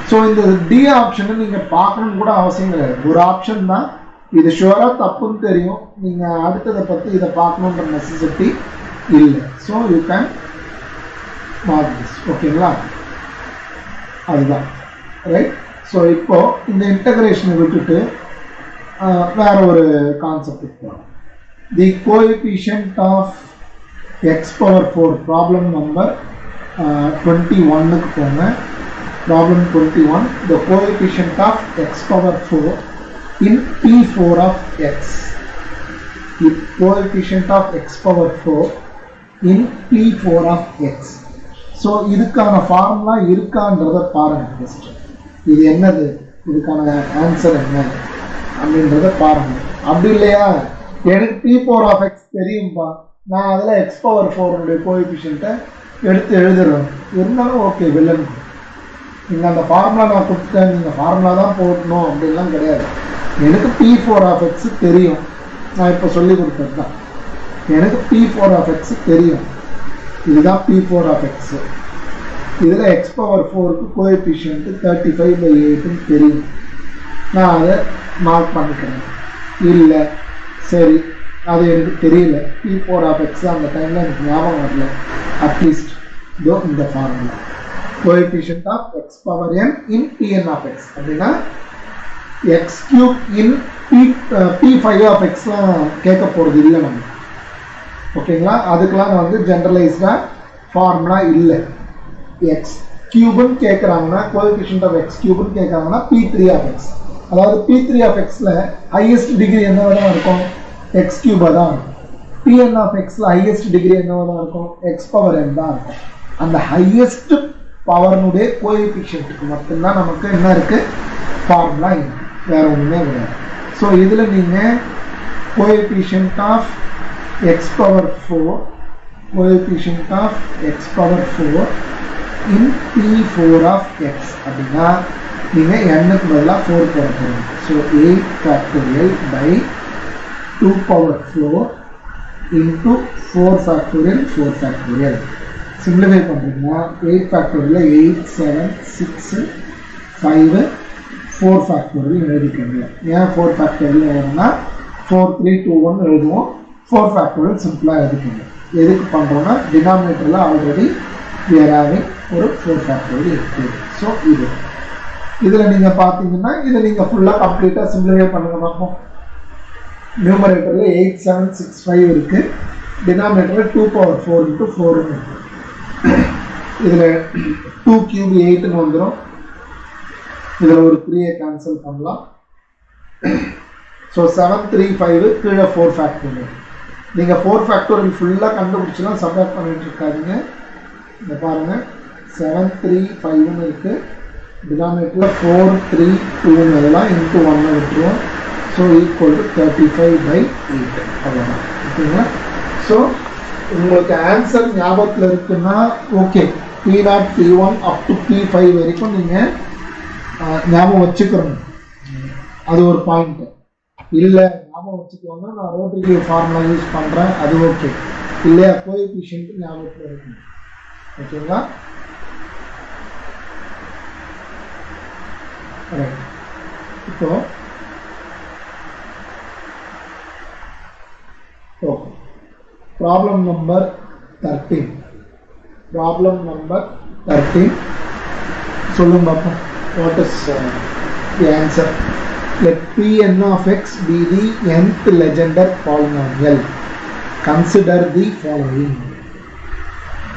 So இந்த D ஆப்ஷனை நீங்கள் பார்க்கணும்னு கூட அவசியம் கிடையாது. ஒரு ஆப்ஷன் தான் இது, ஷுவராக தப்புன்னு தெரியும். நீங்கள் அடுத்ததை பற்றி இதை பார்க்கணுன்ற நெசசிட்டி இல்லை. So you can mark this. ஓகேங்களா? அதுதான் ரைட். ஸோ இப்போ இந்த இன்டகிரேஷனை விட்டுட்டு வேற ஒரு கான்செப்டுக்கு போகலாம். The coefficient of x power 4 problem number 21க்கு போங்க. Problem 21, the coefficient of x power 4 in p4 of x. The coefficient of x power 4 in p4 of x. So இதுக்கான ஃபார்முலா இருக்கான்றதை பாருங்க. ஃபர்ஸ்ட் இது என்னது, இதுக்கான ஆன்சர் என்ன அப்படின்றத பாருங்க. அப்படி இல்லையா, எனக்கு p4 of x தெரியும்பா, நான் அதில் x power 4 கோஎஃபிஷியன்ட்டை எடுத்து எழுதுறேன், இருந்தாலும் ஓகே வில்லன். நீங்கள் அந்த ஃபார்முலா நான் கொடுத்தேன், நீங்கள் ஃபார்முலா தான் போடணும் அப்படின்லாம் கிடையாது. எனக்கு p4 of x தெரியும், நான் இப்போ சொல்லி கொடுத்தது தான். எனக்கு p4 of x தெரியும், இதுதான் p4 of x. இதில் x power 4க்கு கோஎஃபிஷியன்ட் 35/8 தெரியும், நான் அதை மார்க் பண்ணிக்கிறேன். இல்லை சரி, அது எனக்கு தெரியல, p4 of x அந்த டைமில் எனக்கு ஞாபகம் வரல. அட்லீஸ்ட் இதோ இந்த formula coefficient of x power n in Pn of x அப்படின்னா x cube in p5 of x கேட்க போகிறது இல்லை நம்ம. ஓகேங்களா? அதுக்கெல்லாம் வந்து ஜென்ரலைஸ்டாக ஃபார்முலா இல்லை. எக்ஸ் கியூப்னு கேட்குறாங்கன்னா, கோஎஃபிஷியன்ட் ஆஃப் எக்ஸ் கியூப்னு கேட்குறாங்கன்னா p3 of x, அதாவது p3 of xல ஹையஸ்ட் டிகிரி என்னவாக தான் இருக்கும், எக்ஸ் கியூபாக தான் இருக்கும். Pn of xல ஹையஸ்ட் டிகிரி என்னவாக தான் இருக்கும், எக்ஸ் பவர் n தான் இருக்கும். அந்த ஹையஸ்ட் பவர்னுடைய கோஎஃபிஷியன்ட்டுக்கு மட்டும்தான் நமக்கு என்ன இருக்குது, ஃபார்முலா இருக்குது, வேறு ஒன்றுமே கிடையாது. ஸோ இதில் நீங்கள் coefficient of x power 4, coefficient of x power 4 in p4 of x அப்படின்னா நீங்கள் n-க்கு பதிலாக 4 போட போகிறீங்க. So 8 factorial by 2 power 4 into 4 factorial 4 factorial. Simplify பண்ணுறீங்கன்னா 8 factorial 8 7 6 5 4 factorial எழுதிக்கோங்க. ஏன் 4 factorial எழுதுனா 4 3 2 1 எழுதுவோம். 4 factorial சிம்பிளாக எழுதிக்கோங்க. எதுக்கு பண்ணுறோன்னா டினாமினேட்டரில் ஆல்ரெடி we are having ஒரு 4 factorial இருக்குது. ஸோ இதில் நீங்கள் பார்த்தீங்கன்னா இதை நீங்கள் ஃபுல்லாக கம்ப்ளீட்டாக சிம்பிளிஃபை பண்ணுங்க பார்ப்போம். நியூமரேட்டரில் 8 7 6 5 இருக்குது, டினாமினேட்டரில் 2 power 4 into 4 இருக்குது. இதில் 2 cube 8ன்னு வந்துடும். இதில் ஒரு 3 கேன்சல் பண்ணலாம். ஸோ 7 3 5 கீழே 4 factorial. நீங்கள் 4 ஃபேக்டோரியல் ஃபுல்லாக கண்டுபிடிச்சலாம் சப்ராக்ட் பண்ணிட்டு இருக்காதீங்க. இந்த பாருங்கள் 7 3 5ன்னு இருக்குது. டினாமினேட்டரில் 4 3 2ன்னு எல்லாம் இன்ட்டு 1 விட்டுருவோம். ஸோ ஈக்குவல் டு 35/8 அவ்வளோதான். ஓகேங்களா? ஸோ உங்களுக்கு ஆன்சர் ஞாபகத்தில் இருக்குன்னா okay, P0 P1 up to P5 வரைக்கும் நீங்கள் ஞாபகம் வச்சுக்கிறோம். அது ஒரு பாயிண்ட்டு. இல்லை ஞாபகம் வச்சுக்கோங்க, நான் ரோட்ரிகி ஃபார்முலா யூஸ் பண்ணுறேன், அது ஓகே. இல்லையா கோஎஃபிஷியன்ட் ஞாபகத்தில் இருக்கணும். ஓகேங்களா? இப்போ okay, problem number 13. Problem number 13 சொல்லுங்க பார்ப்போம். What is the answer? Let Pn of x be the nth Legendre polynomial. Consider the following.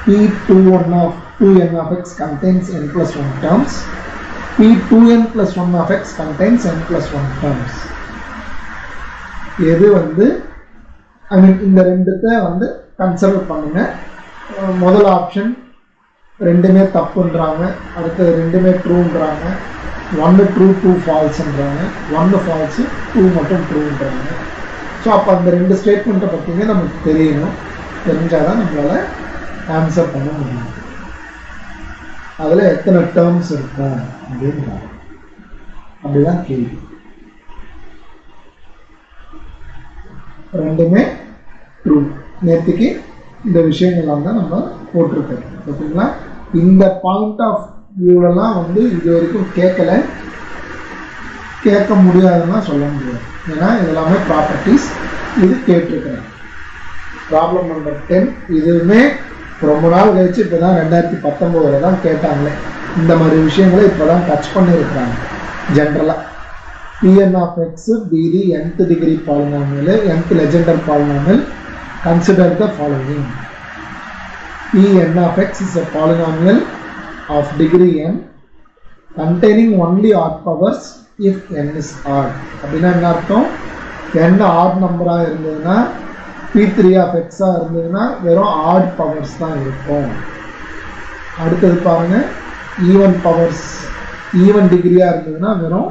P2n of x contains n plus 1 terms. P2n plus 1 of x contains n plus 1 terms. எது வந்து இந்த ரெண்டுத்தை வந்து consider பண்ணுங்க. முதல் option ரெண்டுமே தப்புன்றாங்க, அடுத்தது ரெண்டுமே ட்ரூன்றாங்க. 1 true 2 ஃபால்ஸ்ன்றாங்க, 1 falls 2 மட்டும் ட்ரூன்றாங்க. ஸோ அப்போ அந்த ரெண்டு ஸ்டேட்மெண்ட்டை பற்றியுமே நமக்கு தெரியணும். தெரிஞ்சால் தான் நம்மளால் ஆன்சர் பண்ண முடியும். அதில் எத்தனை டேர்ம்ஸ் இருக்கும் அப்படின்றாங்க. அப்படிதான் கேள்வி. ரெண்டுமே ட்ரூ. நேற்றுக்கு இந்த விஷயங்கள்லாம் தான் நம்ம போட்டிருக்கோம். ஓகேங்களா? இந்த பாயிண்ட் ஆஃப் வியூலெல்லாம் வந்து இது வரைக்கும் கேட்க முடியாதுன்னா சொல்ல முடியாது. ஏன்னா இதெல்லாமே ப்ராப்பர்ட்டிஸ். இது கேட்டிருக்கிறேன். ப்ராப்ளம் நம்பர் 10 இதுவுமே ரொம்ப நாள் கழிச்சு இப்போ தான் 2019 தான் கேட்டாங்களே. இந்த மாதிரி விஷயங்களை இப்போ தான் டச் பண்ணியிருக்கிறாங்க. ஜென்ரலாக Pn of x be the nth degree polynomial, nth Legendre polynomial. Consider the following. Pn of x is a polynomial of degree n containing only odd powers if n is odd. அப்படின்னா என்ன அர்த்தம்? n odd நம்பராக இருந்ததுன்னா P3 of x இருந்ததுன்னா வெறும் odd powers தான் இருக்கும். அடுத்தது பாருங்க, ஈவன் பவர்ஸ் ஈவன் டிகிரியாக இருந்ததுன்னா வெறும்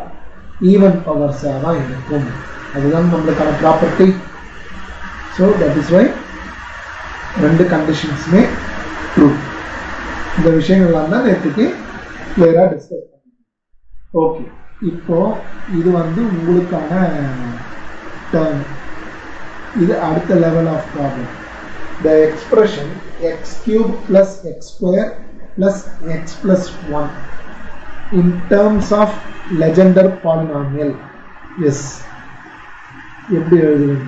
ஈவன் பவர்ஸாக தான் இருக்கும். அதுதான் நம்மளுக்கான property. So that is why ரெண்டு கண்டிஷன்ஸுமே ட்ரூ. இந்த விஷயங்கள்லாம் தான் நேற்றுக்கு கிளியராக டிஸ்கஸ் பண்ணுங்க. ஓகே, இப்போ இது வந்து உங்களுக்கான டேர்ம். இது அடுத்த level of problem. The expression x³ + x² + x + 1 in terms of Legendre polynomial. Yes, எப்படி எழுதுவீங்க?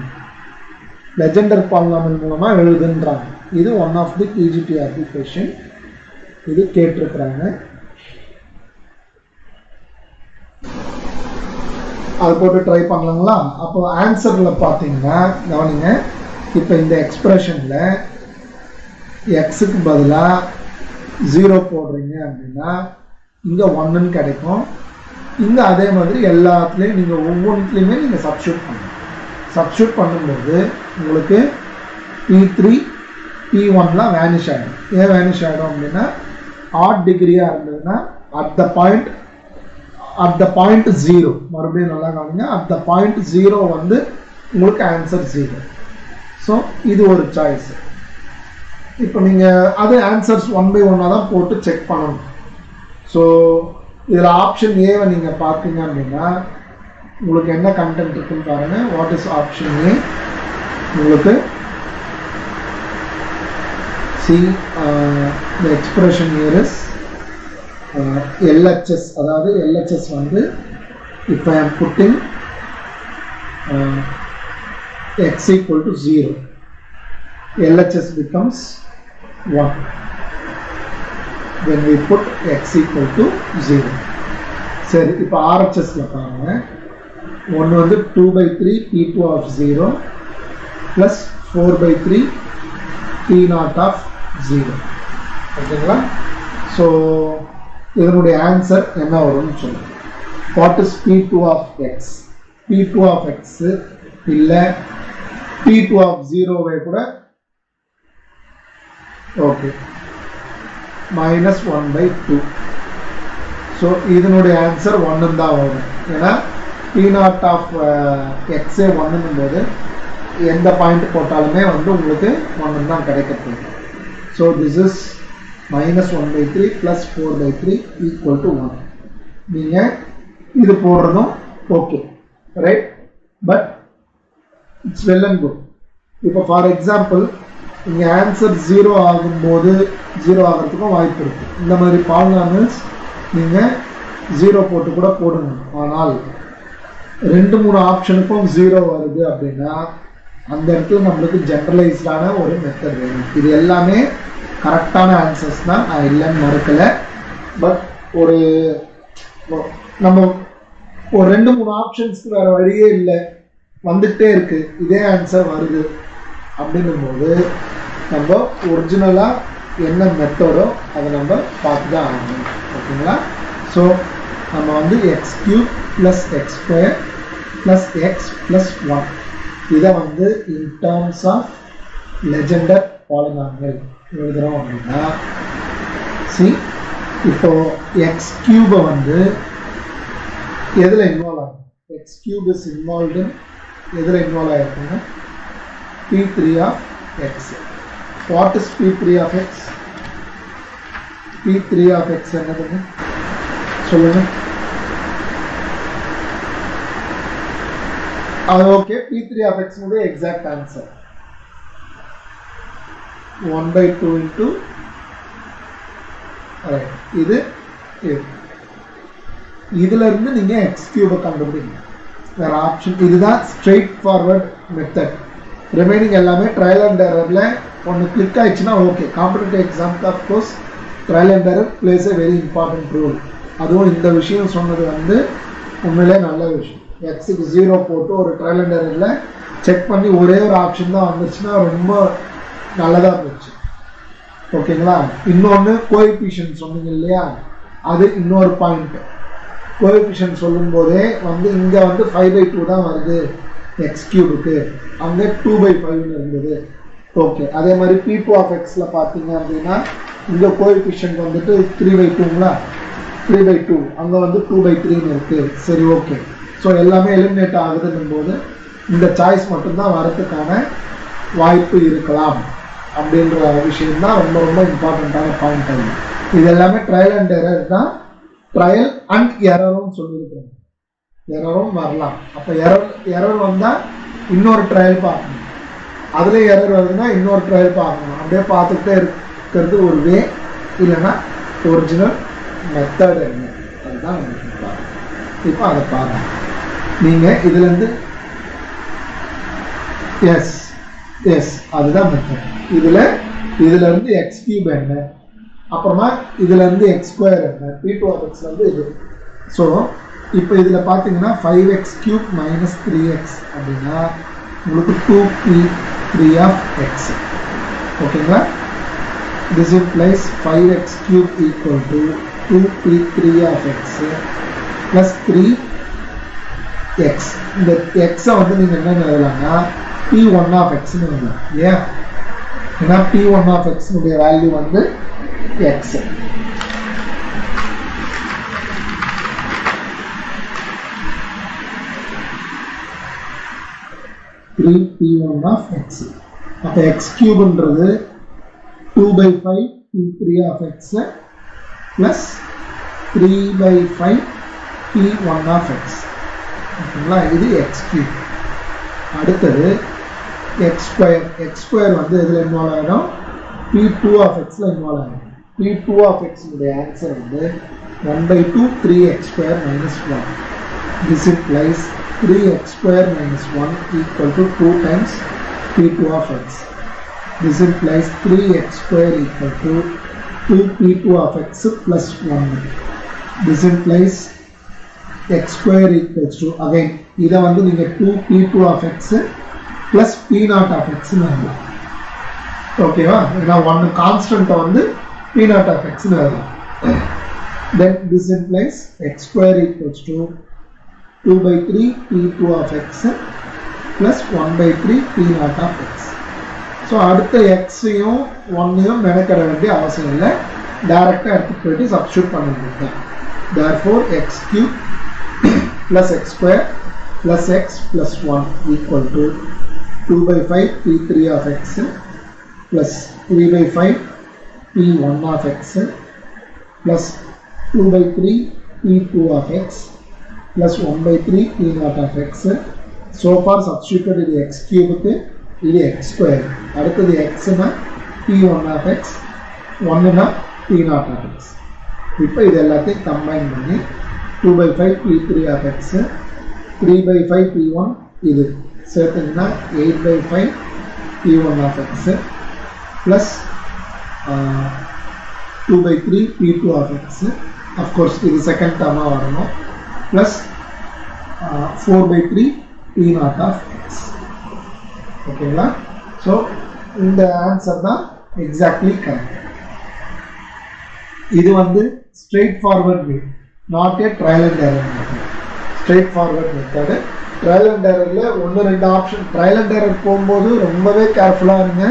Legendre polynomial மூலமாக எழுதுன்றாங்க. இது one of the PGTRB question. இது கேட்டிருக்கிறாங்க. அது போட்டு ட்ரை பண்ணலாங்களா? அப்போ ஆன்சரில் பார்த்தீங்கன்னா கவனிங்க, இப்போ இந்த எக்ஸ்பிரஷனில் எக்ஸுக்கு பதிலாக 0 போடுறீங்க அப்படின்னா இங்கே 1ன்னு கிடைக்கும். இங்கே அதே மாதிரி எல்லாத்துலேயும் நீங்கள் ஒவ்வொன்றுத்துலேயுமே நீங்கள் சப்ஸ்டியூட் பண்ணணும். சப்ஸ்டியூட் பண்ணும்போது உங்களுக்கு P3 P1லாம் வேனிஷ் ஆகிடும். ஏன் வேனிஷ் ஆகிடும் அப்படின்னா ஆட் டிகிரியாக இருந்ததுன்னா அட் த பாயிண்ட் 0, மறுபடியும் நல்லா கவனிங்க, அட் த பாயிண்ட் 0 வந்து உங்களுக்கு ஆன்சர் 0. ஸோ இது ஒரு சாய்ஸ். இப்போ நீங்கள் அது ஆன்சர்ஸ் 1 by 1 தான் போட்டு செக் பண்ணணும். ஸோ இதில் ஆப்ஷன் ஏவை நீங்கள் பார்த்தீங்க அப்படின்னா உங்களுக்கு என்ன கண்டென்ட் இருக்குன்னு பாருங்கள். What is option A? உங்களுக்கு see the expression here is LHS. அதாவது LHS வந்து if I am putting x equal to 0, LHS becomes 1 when we put x equal to 0. சரி, இப்போ RHSல பாருங்க. ஒன்று வந்து 2/3 P2 of 0 plus 4/3 P0 of 0. ஓகேங்களா? So இதனுடைய ஆன்சர் என்ன வரும்னு சொல்லுங்கள். What is P2 of x? P2 of x இல்லை p2 of 0 கூட ஓகே minus 1 by 2. ஸோ இதனுடைய ஆன்சர் 1 தான் வரும். ஏன்னா p0 of x 1 போது எந்த பாயிண்ட் போட்டாலுமே வந்து உங்களுக்கு 1 தான் கிடைக்கிறது. So this is minus 1 by 3 plus 4 by 3 equal to 1. நீங்கள் இது போடுறதும் okay right, but it's well and good. இப்போ ஃபார் எக்ஸாம்பிள் இங்கே ஆன்சர் 0 ஆகும்போது 0 ஆகிறதுக்கும் வாய்ப்பு இருக்குது. இந்த மாதிரி பாலினாமியல்ஸ் நீங்கள் 0 போட்டு கூட போடுங்க. ஆனால் 2-3 ஆப்ஷனுக்கும் 0 வருது அப்படின்னா அந்த இடத்துல நம்மளுக்கு ஜென்ரலைஸ்டான ஒரு மெத்தட் வேணும். இது எல்லாமே கரெக்டான ஆன்சர்ஸ் தான், நான் இல்லைன்னு மறுக்கலை. பட் நம்ம ஒரு 2-3 ஆப்ஷன்ஸ்க்கு வேறு வழியே இல்லை, வந்துகிட்டே இருக்குது, இதே ஆன்சர் வருது அப்படின்னும் போது நம்ம ஒரிஜினலாக என்ன மெத்தடோ அதை நம்ம பார்த்து தான் ஆகணும். ஓகேங்களா? ஸோ நம்ம வந்து x³ + x² + x + 1 இதை வந்து in terms of Legendre polynomial எழுதுகிறோம் அப்படின்னா, இப்போ x³ வந்து எதில் இன்வால்வ் ஆகும்? x³ இஸ் இன்வால்வ்டு எதில் இன்வால்வ் ஆகிருக்குன்னா p3 of x. What is p3 of x? p3 of x என்னதுங்க சொல்லுங்க. அது ஓகே, p3 of x உடைய எக்ஸாக்ட் ஆன்சர் 1 by 2 into இது இதுல இருந்து நீங்க x³ கண்டுபிடிங்க. வேற ஆப்ஷன் இதுதான் ஸ்ட்ரெயிட் ஃபார்வர்ட் மெத்தட். ரிமைனிங் எல்லாமே ட்ரையல் அண்ட் எரர்ல ஒன்று கிளிக் ஆயிடுச்சுன்னா ஓகே. காம்படிட்டிவ் எக்ஸாம்க்கு of course trial and error plays a very important role. அதுவும் இந்த விஷயம் சொன்னது வந்து உண்மையிலே நல்ல விஷயம். எக்ஸுக்கு 0 போட்டு ஒரு ட்ரையல் அண்ட் எரரில் செக் பண்ணி ஒரே ஒரு ஆப்ஷன் தான் வந்துச்சுன்னா ரொம்ப நல்லதாக இருந்துச்சு. ஓகேங்களா? இன்னொன்று கோஎஃபிஷியன்ட் சொன்னீங்க இல்லையா, அது இன்னொரு பாயிண்ட். கோஎஃபிஷியன்ட் சொல்லும் போதே வந்து இங்கே வந்து 5/2 தான் வருது x³க்கு, அங்கே 2/5 இருந்தது. ஓகே, அதே மாதிரி p2 of xல பார்த்தீங்க அப்படின்னா இங்கே கோஎஃபிஷியன்ட் வந்துட்டு 3/2ங்களா, 3/2 அங்கே வந்து 2/3 இருக்கு. சரி ஓகே. ஸோ எல்லாமே எலிமினேட் ஆகுதுன்னும் போது இந்த சாய்ஸ் மட்டும்தான் வரதுக்கான வாய்ப்பு இருக்கலாம் அப்படின்ற விஷயம் தான் ரொம்ப ரொம்ப இம்பார்ட்டண்ட்டான பாயிண்ட் ஆகுது. இது எல்லாமே ட்ரையல் அண்ட் எரர் தான். ட்ரையல் அண்ட் எரரும் சொல்லியிருக்கிறோம், எரரும் வரலாம். அப்போ எரர் வந்தால் இன்னொரு ட்ரையல் பார்க்கணும், அதில் எரர் வருதுன்னா இன்னொரு ட்ரையல் பார்க்கணும். அப்படியே பார்த்துக்கிட்டே இருக்கிறது ஒரு வே. இல்லைன்னா ஒரிஜினல் மெத்தட் என்ன அதுதான் உங்களுக்கு பார்க்கணும். இப்போ அதை பாருங்க. நீங்கள் இதுலேருந்து எஸ் அதுதான் மெத்தட். இதுலேருந்து x³ என்ன, அப்புறமா இதுலேருந்து x² என்ன, p2 of x வந்து இது. ஸோ இப்போ இதில் பார்த்தீங்கன்னா 5x³ - 3x அப்படின்னா உங்களுக்கு 2p3 of x. ஓகேங்களா? This implies 5x³ equal to 2p3 of x plus 3x. இந்த x வந்து நீங்கள் என்ன எழுதலாம்னா p1 of x எழுதலாம். ஏன்? ஏன்னா p1 of x உடைய வேல்யூ வந்து x. 3p1 of x. அப்போ x³ 2/5 p3 of x plus 3/5 p1 of x. ஓகேங்களா? இது x³. அடுத்தது x² வந்து இதில் இன்வால்வ் ஆகிடும், p2 of xல இன்வால்வ் ஆகிடும். p2 of x உடைய ஆன்சர் வந்து 1/2 3x² - 1. This implies 3x² - 1 equal to 2 times p2 of x. This implies 3x² equal to 2p2 of x plus 1. This implies x² equals to, again இதை வந்து நீங்கள் 2p2 of x plus p0 of x எழுதலாம். ஓகேவா? ஏன்னா 1 கான்ஸ்டன்ட்டை வந்து p0 of x எழுதலாம். Then this implies x² equals to 2/3 p2 of x plus 1 by 3 p naught of x. So அடுத்த எக்ஸையும் ஒன்னையும் மெனக்கட வேண்டிய அவசியம் இல்லை, டைரெக்டாக எடுத்துகிட்டு போயிட்டு சப்ஸ்டியூட் பண்ணிட்டு தான். therefore x cube plus x square plus x plus 1 equal to 2 by 5 p3 of x plus 3 by 5 p1 of x plus 2 by 3 p2 of x plus 1 by 3 p naught of x. So far substituted இது x cube இது x square, அடுத்தது x னா p1 of x, 1 னா p naught of x. இப்போ இது எல்லாத்தையும் combine பண்ணி 2 by 5 p3 of x, 3 by 5 p1 இது சேர்த்துங்கன்னா 8 by 5 p1 of x plus 2 by 3 p2 of x. Of course இது செகண்ட் டேர்மாக வரணும், plus 4 by 3 p naught of x. ஓகேங்களா? So இந்த ஆன்சர் தான் எக்ஸாக்ட்லி கரெக்ட். இது வந்து straightforward way, not a trial and error method. Straightforward method. Trial and எரரில் 1-2 option, trial and error போகும்போது ரொம்பவே கேர்ஃபுல்லாக இருங்க.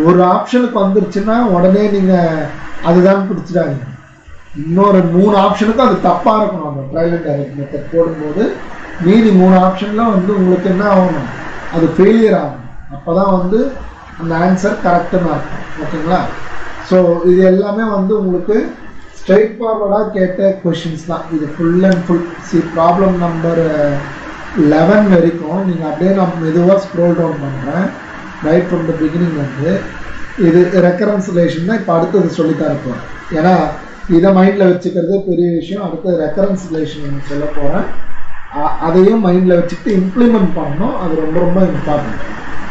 ஒரு ஆப்ஷனுக்கு வந்துருச்சுன்னா உடனே நீங்கள் அதுதான் பிடிச்சிடாதீங்க. இன்னொரு 3 ஆப்ஷனுக்கும் அது தப்பாக இருக்கணும். அந்த ட்ரையல் அண்ட் எரர் மெத்தட் போடும்போது மீதி 3 ஆப்ஷனில் வந்து உங்களுக்கு என்ன ஆகணும், அது ஃபெயிலியர் ஆகணும். அப்போ தான் வந்து அந்த ஆன்சர் கரெக்டுன்னு இருக்கும். ஓகேங்களா? ஸோ இது எல்லாமே வந்து உங்களுக்கு ஸ்ட்ரெயிட் ஃபார்வர்டாக கேட்ட கொஷின்ஸ் தான். இது full and full problem number 11 வரைக்கும் நீங்கள் அப்படியே நான் மெதுவாக ஸ்க்ரோல் டவுன் பண்ணுறேன் ரைட் ஃப்ரம் த பிகினிங். வந்து இது ரெக்கரன்ஸ் ரிலேஷன் தான் இப்போ அடுத்தது சொல்லித்தான் இருப்போம். ஏன்னா இதை மைண்டில் வச்சுக்கிறது பெரிய விஷயம். அடுத்தது ரெக்கரன்ஸ் ரிலேஷன் சொல்ல போகிறேன். அதையும் மைண்டில் வச்சுக்கிட்டு இம்ப்ளிமெண்ட் பண்ணணும். அது ரொம்ப ரொம்ப இம்பார்ட்டன்ட்.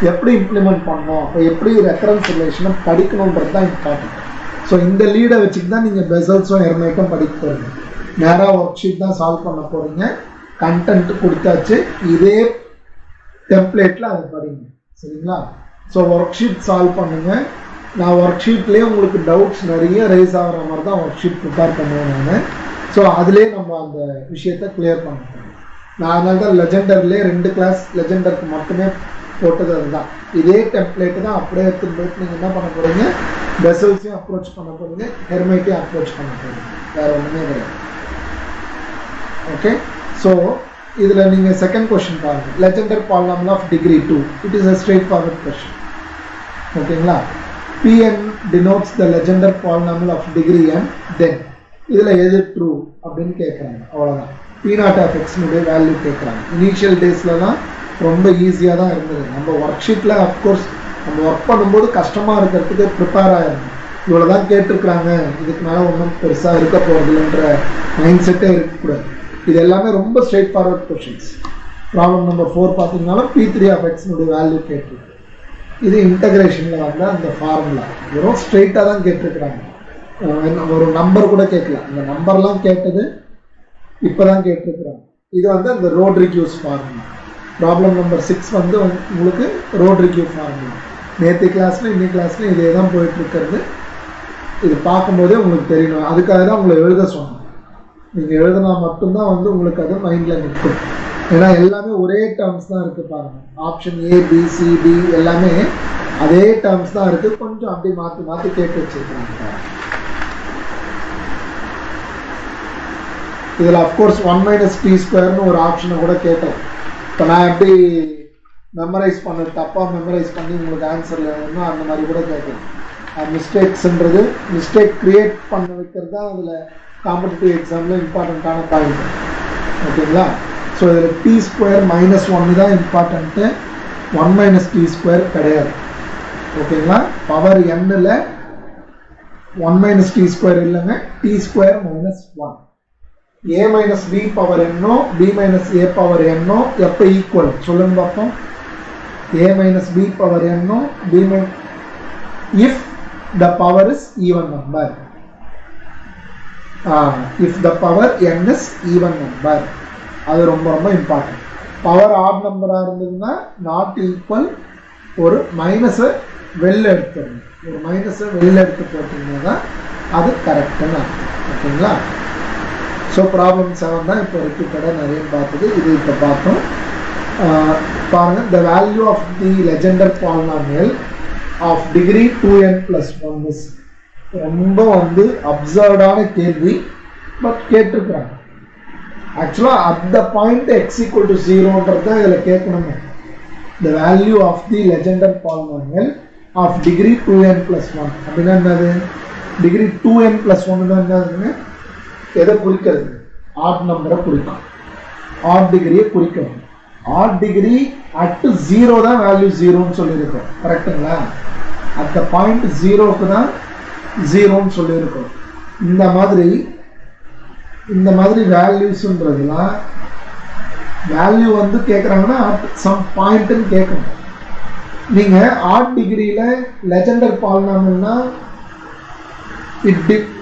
எப்படி இம்ப்ளிமெண்ட் பண்ணணும், அப்போ எப்படி ரெஃபரன்ஸ் ரிலேஷனை படிக்கணுன்றது தான் இம்பார்ட்டன்ட். ஸோ இந்த லீடை வச்சுட்டு தான் நீங்கள் பெசல்ஸும் ஹெர்மைட்டும் படிக்க போகிறீங்க. நேராக ஒர்க் ஷீட் தான் சால்வ் பண்ண போகிறீங்க. கண்டென்ட் கொடுத்தாச்சு, இதே டெம்ப்ளேட்டில் அதை படிங்க. சரிங்களா? ஸோ ஒர்க் ஷீட் சால்வ் பண்ணுங்கள். நான் ஒர்க் ஷீட்லேயே உங்களுக்கு டவுட்ஸ் நிறைய ரைஸ் ஆகிற மாதிரி தான் ஒர்க் ஷீட் ப்ரிப்பேர் பண்ணுவேன் நான். ஸோ அதிலே நம்ம அந்த விஷயத்தை கிளியர் பண்ணிட்டோம். நான் அதனால தான் லெஜெண்டர்லேயே 2 கிளாஸ் லெஜெண்டருக்கு மட்டுமே போட்டது. அதுதான் இதே டெம்ப்ளேட்டு தான் அப்படியே எடுத்துகிட்டு போயிட்டு நீங்கள் என்ன பண்ண போகிறீங்க, பெசல்ஸையும் அப்ரோச் பண்ண போகிறீங்க, ஹெர்மைட்டையும் அப்ரோச் பண்ண போகிறீங்க. வேறு ஒன்றுமே கிடையாது. ஓகே? ஸோ இதில் நீங்கள் செகண்ட் கொஸ்டின் பாருங்கள். Legendre polynomial of degree 2. It is a straight forward question. ஓகேங்களா? Pn denotes the Legendre polynomial of degree n. Then இதில் எது ட்ரூ அப்படின்னு கேட்குறாங்க. அவ்வளோதான். p naught of x உடைய வேல்யூ கேட்குறாங்க. இனிஷியல் டேஸில் தான் ரொம்ப ஈஸியாக தான் இருந்தது. நம்ம ஒர்க் ஷீட்டில் அஃப்கோர்ஸ் நம்ம ஒர்க் பண்ணும்போது கஷ்டமாக இருக்கிறதுக்கு ப்ரிப்பேர் ஆகிருந்தோம். இவ்வளோ தான் கேட்டிருக்கிறாங்க, இதுக்கு மேலே ஒன்றும் பெருசாக இருக்க போகிறதுன்ற மைண்ட் செட்டே இருக்கக்கூடாது. இது எல்லாமே ரொம்ப straight forward questions. Problem number 4 பார்த்தீங்கன்னாலும் p3 of x உடைய வேல்யூ கேட்டிருக்கு. இது இன்டகிரேஷனில் வந்த அந்த ஃபார்முலா வெறும் ஸ்ட்ரெயிட்டாக தான் கேட்டிருக்கிறாங்க. ஒரு நம்பர் கூட கேட்கல. அந்த நம்பர்லாம் கேட்டது இப்போ தான் கேட்டிருக்கிறாங்க. இது வந்து அந்த ரோட்ரிக்யூஸ் ஃபார்முலா. ப்ராப்ளம் நம்பர் 6 வந்து உங்களுக்கு ரோட்ரிக்யூ ஃபார்முலா. நேற்று கிளாஸில் இன்னைக்கு கிளாஸில் இதே தான் போயிட்டுருக்கிறது. இது பார்க்கும்போதே உங்களுக்கு தெரியணும். அதுக்காக தான் உங்களை எழுத சொன்னோம். நீங்கள் எழுதினா மட்டும்தான் வந்து உங்களுக்கு அது மைண்டில் நிற்கும். ஏன்னா எல்லாமே ஒரே டேர்ம்ஸ் தான் இருக்குது பாருங்கள். Option A, B, C, D எல்லாமே அதே டேர்ம்ஸ் தான் இருக்குது. கொஞ்சம் அப்படி மாற்றி மாற்றி கேட்டு வச்சுருக்காங்க. இதில் அஃப்கோர்ஸ் 1 - t² ஒரு ஆப்ஷனை கூட கேட்டோம். இப்போ நான் எப்படி மெமரைஸ் பண்ண தப்பாக மெமரைஸ் பண்ணி உங்களுக்கு ஆன்சரில் வேணும்னா அந்த மாதிரி கூட கேட்கலாம். மிஸ்டேக்ஸ்ன்றது மிஸ்டேக் க்ரியேட் பண்ண வைக்கிறது தான் அதில் காம்படிட்டிவ் எக்ஸாமில் இம்பார்ட்டண்ட்டான பாயிண்ட். ஓகேங்களா? ஸோ இதில் t² -1 தான் இம்பார்ட்டண்ட்டு. 1 - t² கிடையாது. ஓகேங்களா? பவர் n-ல் 1 - t² இல்லைங்க, t² -1. a - b பவர் n-ஓ b - a பவர் n-ஓ எப்போ ஈக்குவல் சொல்லுங்க பார்ப்போம். a - b பவர் n-ஓ b if the power is even number. If the power n is even number, அது ரொம்ப ரொம்ப இம்பார்ட்டன்ட். பவர் ஆட் நம்பராக இருந்ததுன்னா நாட் ஈக்குவல், ஒரு மைனஸை வெளில எடுத்துடணும். ஒரு மைனஸை வெளில எடுத்து போட்டிங்கன்னா தான் அது கரெக்டுன்னு அர்த்தம். ஓகேங்களா? ஸோ ப்ராப்ளம் 7 தான் இப்போ ரிப்பீட்டடாக நிறைய பார்த்தது. இது இப்போ பார்த்தோம். பாருங்க, the value of the legender polynomial of degree 2n plus 1 is ரொம்ப வந்து அப்சர்வ்டான கேள்வி, பட் கேட்டிருக்கிறாங்க. ஆக்சுவலா at the point x equal to 0ன்றது தான் இதில் கேட்கணுமே. the value of the legender polynomial of degree 2n plus 1 அப்படின்னா என்னது? டிகிரி 2n plus 1 தான் என்னதுன்னு எதை குறிக்கிறது? ஆட் நம்பரை குறிக்கும், ஆட் டிகிரியை குறிக்கும். ஆட் டிகிரி அட் 0 தான் வேல்யூ 0ன்னு சொல்லியிருக்கோம், கரெக்டுங்களா? அட் த பாயிண்ட் 0க்கு தான் 0ன்னு சொல்லியிருக்கோம். இந்த மாதிரி வேல்யூஸ்ன்றதுலாம் வேல்யூ வந்து கேட்குறாங்கன்னா அட் சம் பாயிண்ட்டுன்னு கேட்கணும். நீங்கள் ஆட் டிகிரியில் லெஜெண்டர் பாலினாமியல்னா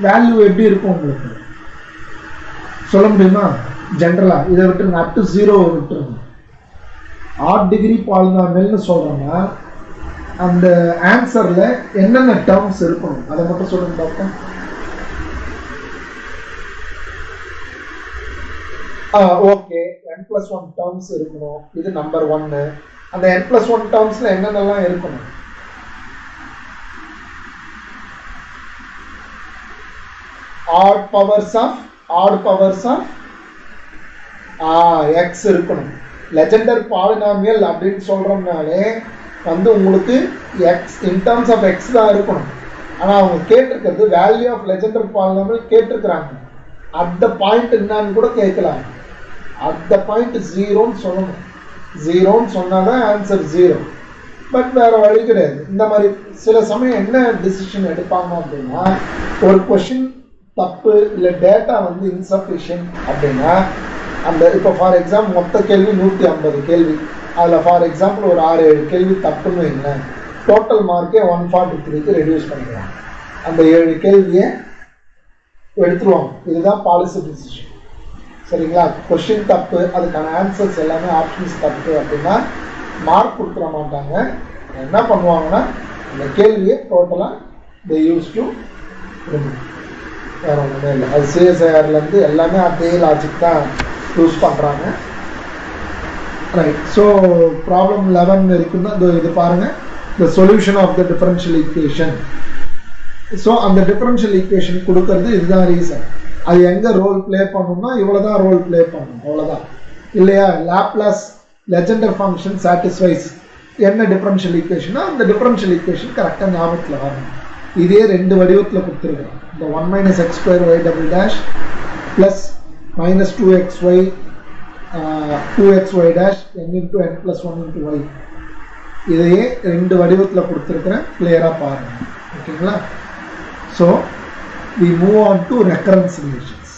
வேல்யூ எப்படி இருக்கும் உங்களுக்கு சொல்ல முடியுமா? ஜென்ரலாக இதை விட்டுருங்க, அப் டு 0 விட்டுருங்க. ஆட் டிகிரி பாலினாமியல்னு சொல்கிறோம்னா அந்த ஆன்சரில் என்னென்ன டேர்ம்ஸ் இருக்கணும் அதை மட்டும் சொல்லுங்க டாக்டர். ஓகே, n+1 டேர்ம்ஸ் இருக்கணும், இது நம்பர் 1. அந்த n+1 டேர்ம்ஸ்ல என்னென்னலாம் இருக்கணும்? ஆட் பவர்ஸ் ஆஃப் x இருக்கணும். லெஜெண்டர் பாலினாமியல் அப்படின்னு சொல்றோம்னாலே வந்து உங்களுக்கு x in terms of x தான் இருக்கணும். ஆனால் அவங்க கேட்டிருக்கிறது வேல்யூ ஆஃப் லெஜெண்டர் பாலினாமியல் கேட்டிருக்கிறாங்க. அட் த பாயிண்ட் என்னன்னு கூட கேட்கலாம். அட் த பாயிண்ட் 0ன்னு சொல்லணும். 0ன்னு சொன்னாதான் ஆன்சர் 0. பட் வேற வழி கிடையாது. இந்த மாதிரி சில சமயம் என்ன டிசிஷன் எடுப்பாங்க அப்படின்னா, ஒரு கொஷின் தப்பு இல்லை டேட்டா வந்து இன்சஃபிஷியன்ட் அப்படின்னா அந்த இப்போ ஃபார் எக்ஸாம்பிள் மொத்த கேள்வி 150 கேள்வி, அதில் ஃபார் எக்ஸாம்பிள் ஒரு 6-7 கேள்வி தப்புன்னு வைங்களேன், டோட்டல் மார்க்கே 143க்கு ரெடியூஸ் பண்ணிக்கலாம். அந்த 7 கேள்வியை எடுத்துருவாங்க. இதுதான் பாலிசி டிசிஷன், சரிங்களா? கொஷின் தப்பு, அதுக்கான ஆன்சர்ஸ் எல்லாமே ஆப்ஷன்ஸ் தப்பு அப்படின்னா மார்க் கொடுத்துட மாட்டாங்க. என்ன பண்ணுவாங்கன்னா அந்த கேள்வியை டோட்டலாக தே யூஸ் டு ரிமூவ். வேற ஒன்றுமே இல்லை. அது சிஎஸ்ஐஆர்லேருந்து எல்லாமே அதே லாஜிக் தான் யூஸ் பண்ணுறாங்க. ரைட். ஸோ ப்ராப்ளம் 11 இருக்குன்னா இது பாருங்கள், the solution of the differential equation. So அந்த டிஃபரன்ஷியல் ஈக்குவேஷன் கொடுக்கறது இதுதான் ரீசன். அது எங்கே ரோல் பிளே பண்ணணும்னா இவ்வளோதான் ரோல் பிளே பண்ணணும், அவ்வளோதான் இல்லையா? லாப்லாஸ் லெஜெண்டர் ஃபங்க்ஷன் சாட்டிஸ்ஃபைஸ் என்ன டிஃபரன்ஷியல் ஈக்குவேஷனா அந்த டிஃபரன்ஷியல் ஈக்குவேஷன் கரெக்டாக ஞாபகத்தில் வரணும். இதே 2 வடிவத்தில் கொடுத்துருக்குறோம். இந்த 1 - x² y" plus -2xy 2xy' n × n+1 × y. இதையே 2 வடிவத்தில் கொடுத்துருக்குறேன், கிளியராக பாருங்கள், ஓகேங்களா? So we move on to recurrence relations.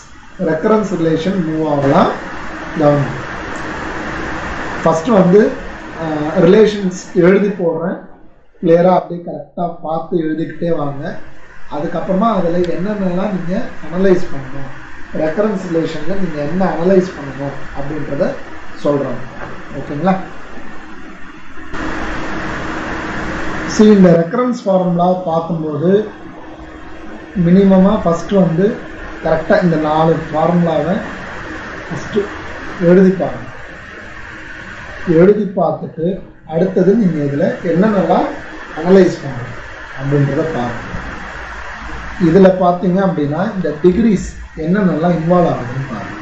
Recurrence relation move ஆகலாம். கவனம், ஃபஸ்ட்டு வந்து ரிலேஷன்ஸ் எழுதி போடுறேன், கிளியராக அப்படியே கரெக்டாக பார்த்து எழுதிக்கிட்டே வாங்க. அதுக்கப்புறமா அதில் என்னென்னலாம் நீங்கள் அனலைஸ் பண்ணணும், ரெக்கரன்ஸ் ரிலேஷனில் நீங்கள் என்ன அனலைஸ் பண்ணணும் அப்படின்றத சொல்கிறாங்க, ஓகேங்களா? ஸோ இந்த ரெக்கரன்ஸ் ஃபார்முலா பார்க்கும்போது மினிமமாக ஃபஸ்ட்டு வந்து கரெக்டாக இந்த 4 ஃபார்முலாவை ஃபஸ்ட்டு எழுதி பார்த்துட்டு அடுத்தது நீங்கள் இதில் என்னென்னலாம் அனலைஸ் பண்ணணும் அப்படின்றத பாருங்கள். இதில் பார்த்தீங்க அப்படின்னா இந்த டிகிரிஸ் என்னென்னலாம் இன்வால்வ் ஆகுதுன்னு பாருங்கள்.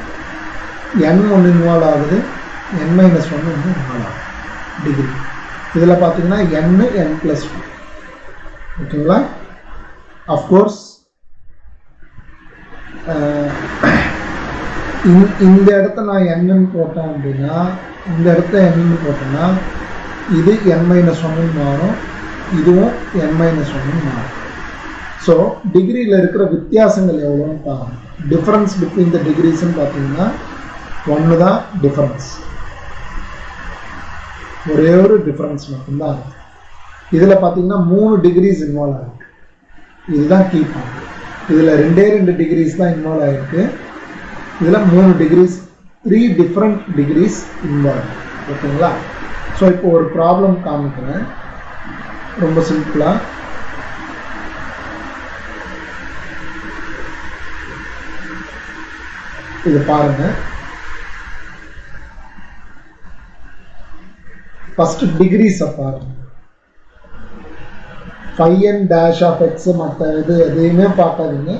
n1 இன்வால்வ் ஆகுது, n-1 இன்வால்வ் ஆகுது டிகிரி. இதில் பார்த்தீங்கன்னா n+1, ஓகேங்களா? அஃப்கோர்ஸ் இந்த இடத்த நான் n போட்டேன் அப்படின்னா, இந்த இடத்த n போட்டேன்னா இது n-1 மாறும், இதுவும் n-1 மாறும். ஸோ டிகிரியில் இருக்கிற வித்தியாசங்கள் எவ்வளோன்னு பாருங்கள். டிஃப்ரென்ஸ் பிட்வீன் த டிகிரிஸ்ன்னு பார்த்தீங்கன்னா 1 தான் டிஃப்ரென்ஸ், ஒரே ஒரு டிஃப்ரென்ஸ் மட்டும்தான் இருக்குது. இதில் பார்த்தீங்கன்னா 3 டிகிரிஸ் இன்வால்வ் ஆகிருக்கு, இதுதான் கீ பாயிண்ட். இதில் 2 டிகிரிஸ் தான் இன்வால்வ் ஆகிருக்கு, இதில் 3 டிகிரிஸ், 3 டிஃப்ரெண்ட் டிகிரிஸ் இன்வால்வ், ஓகேங்களா? ஸோ இப்போ ஒரு ப்ராப்ளம் காமிக்கிறேன், ரொம்ப சிம்பிளாக. இது பாருங்க, ஃபர்ஸ்ட் டிகிரிஸை பாருங்க. phi n dash of x மற்ற இது எதையுமே பார்க்காதீங்க,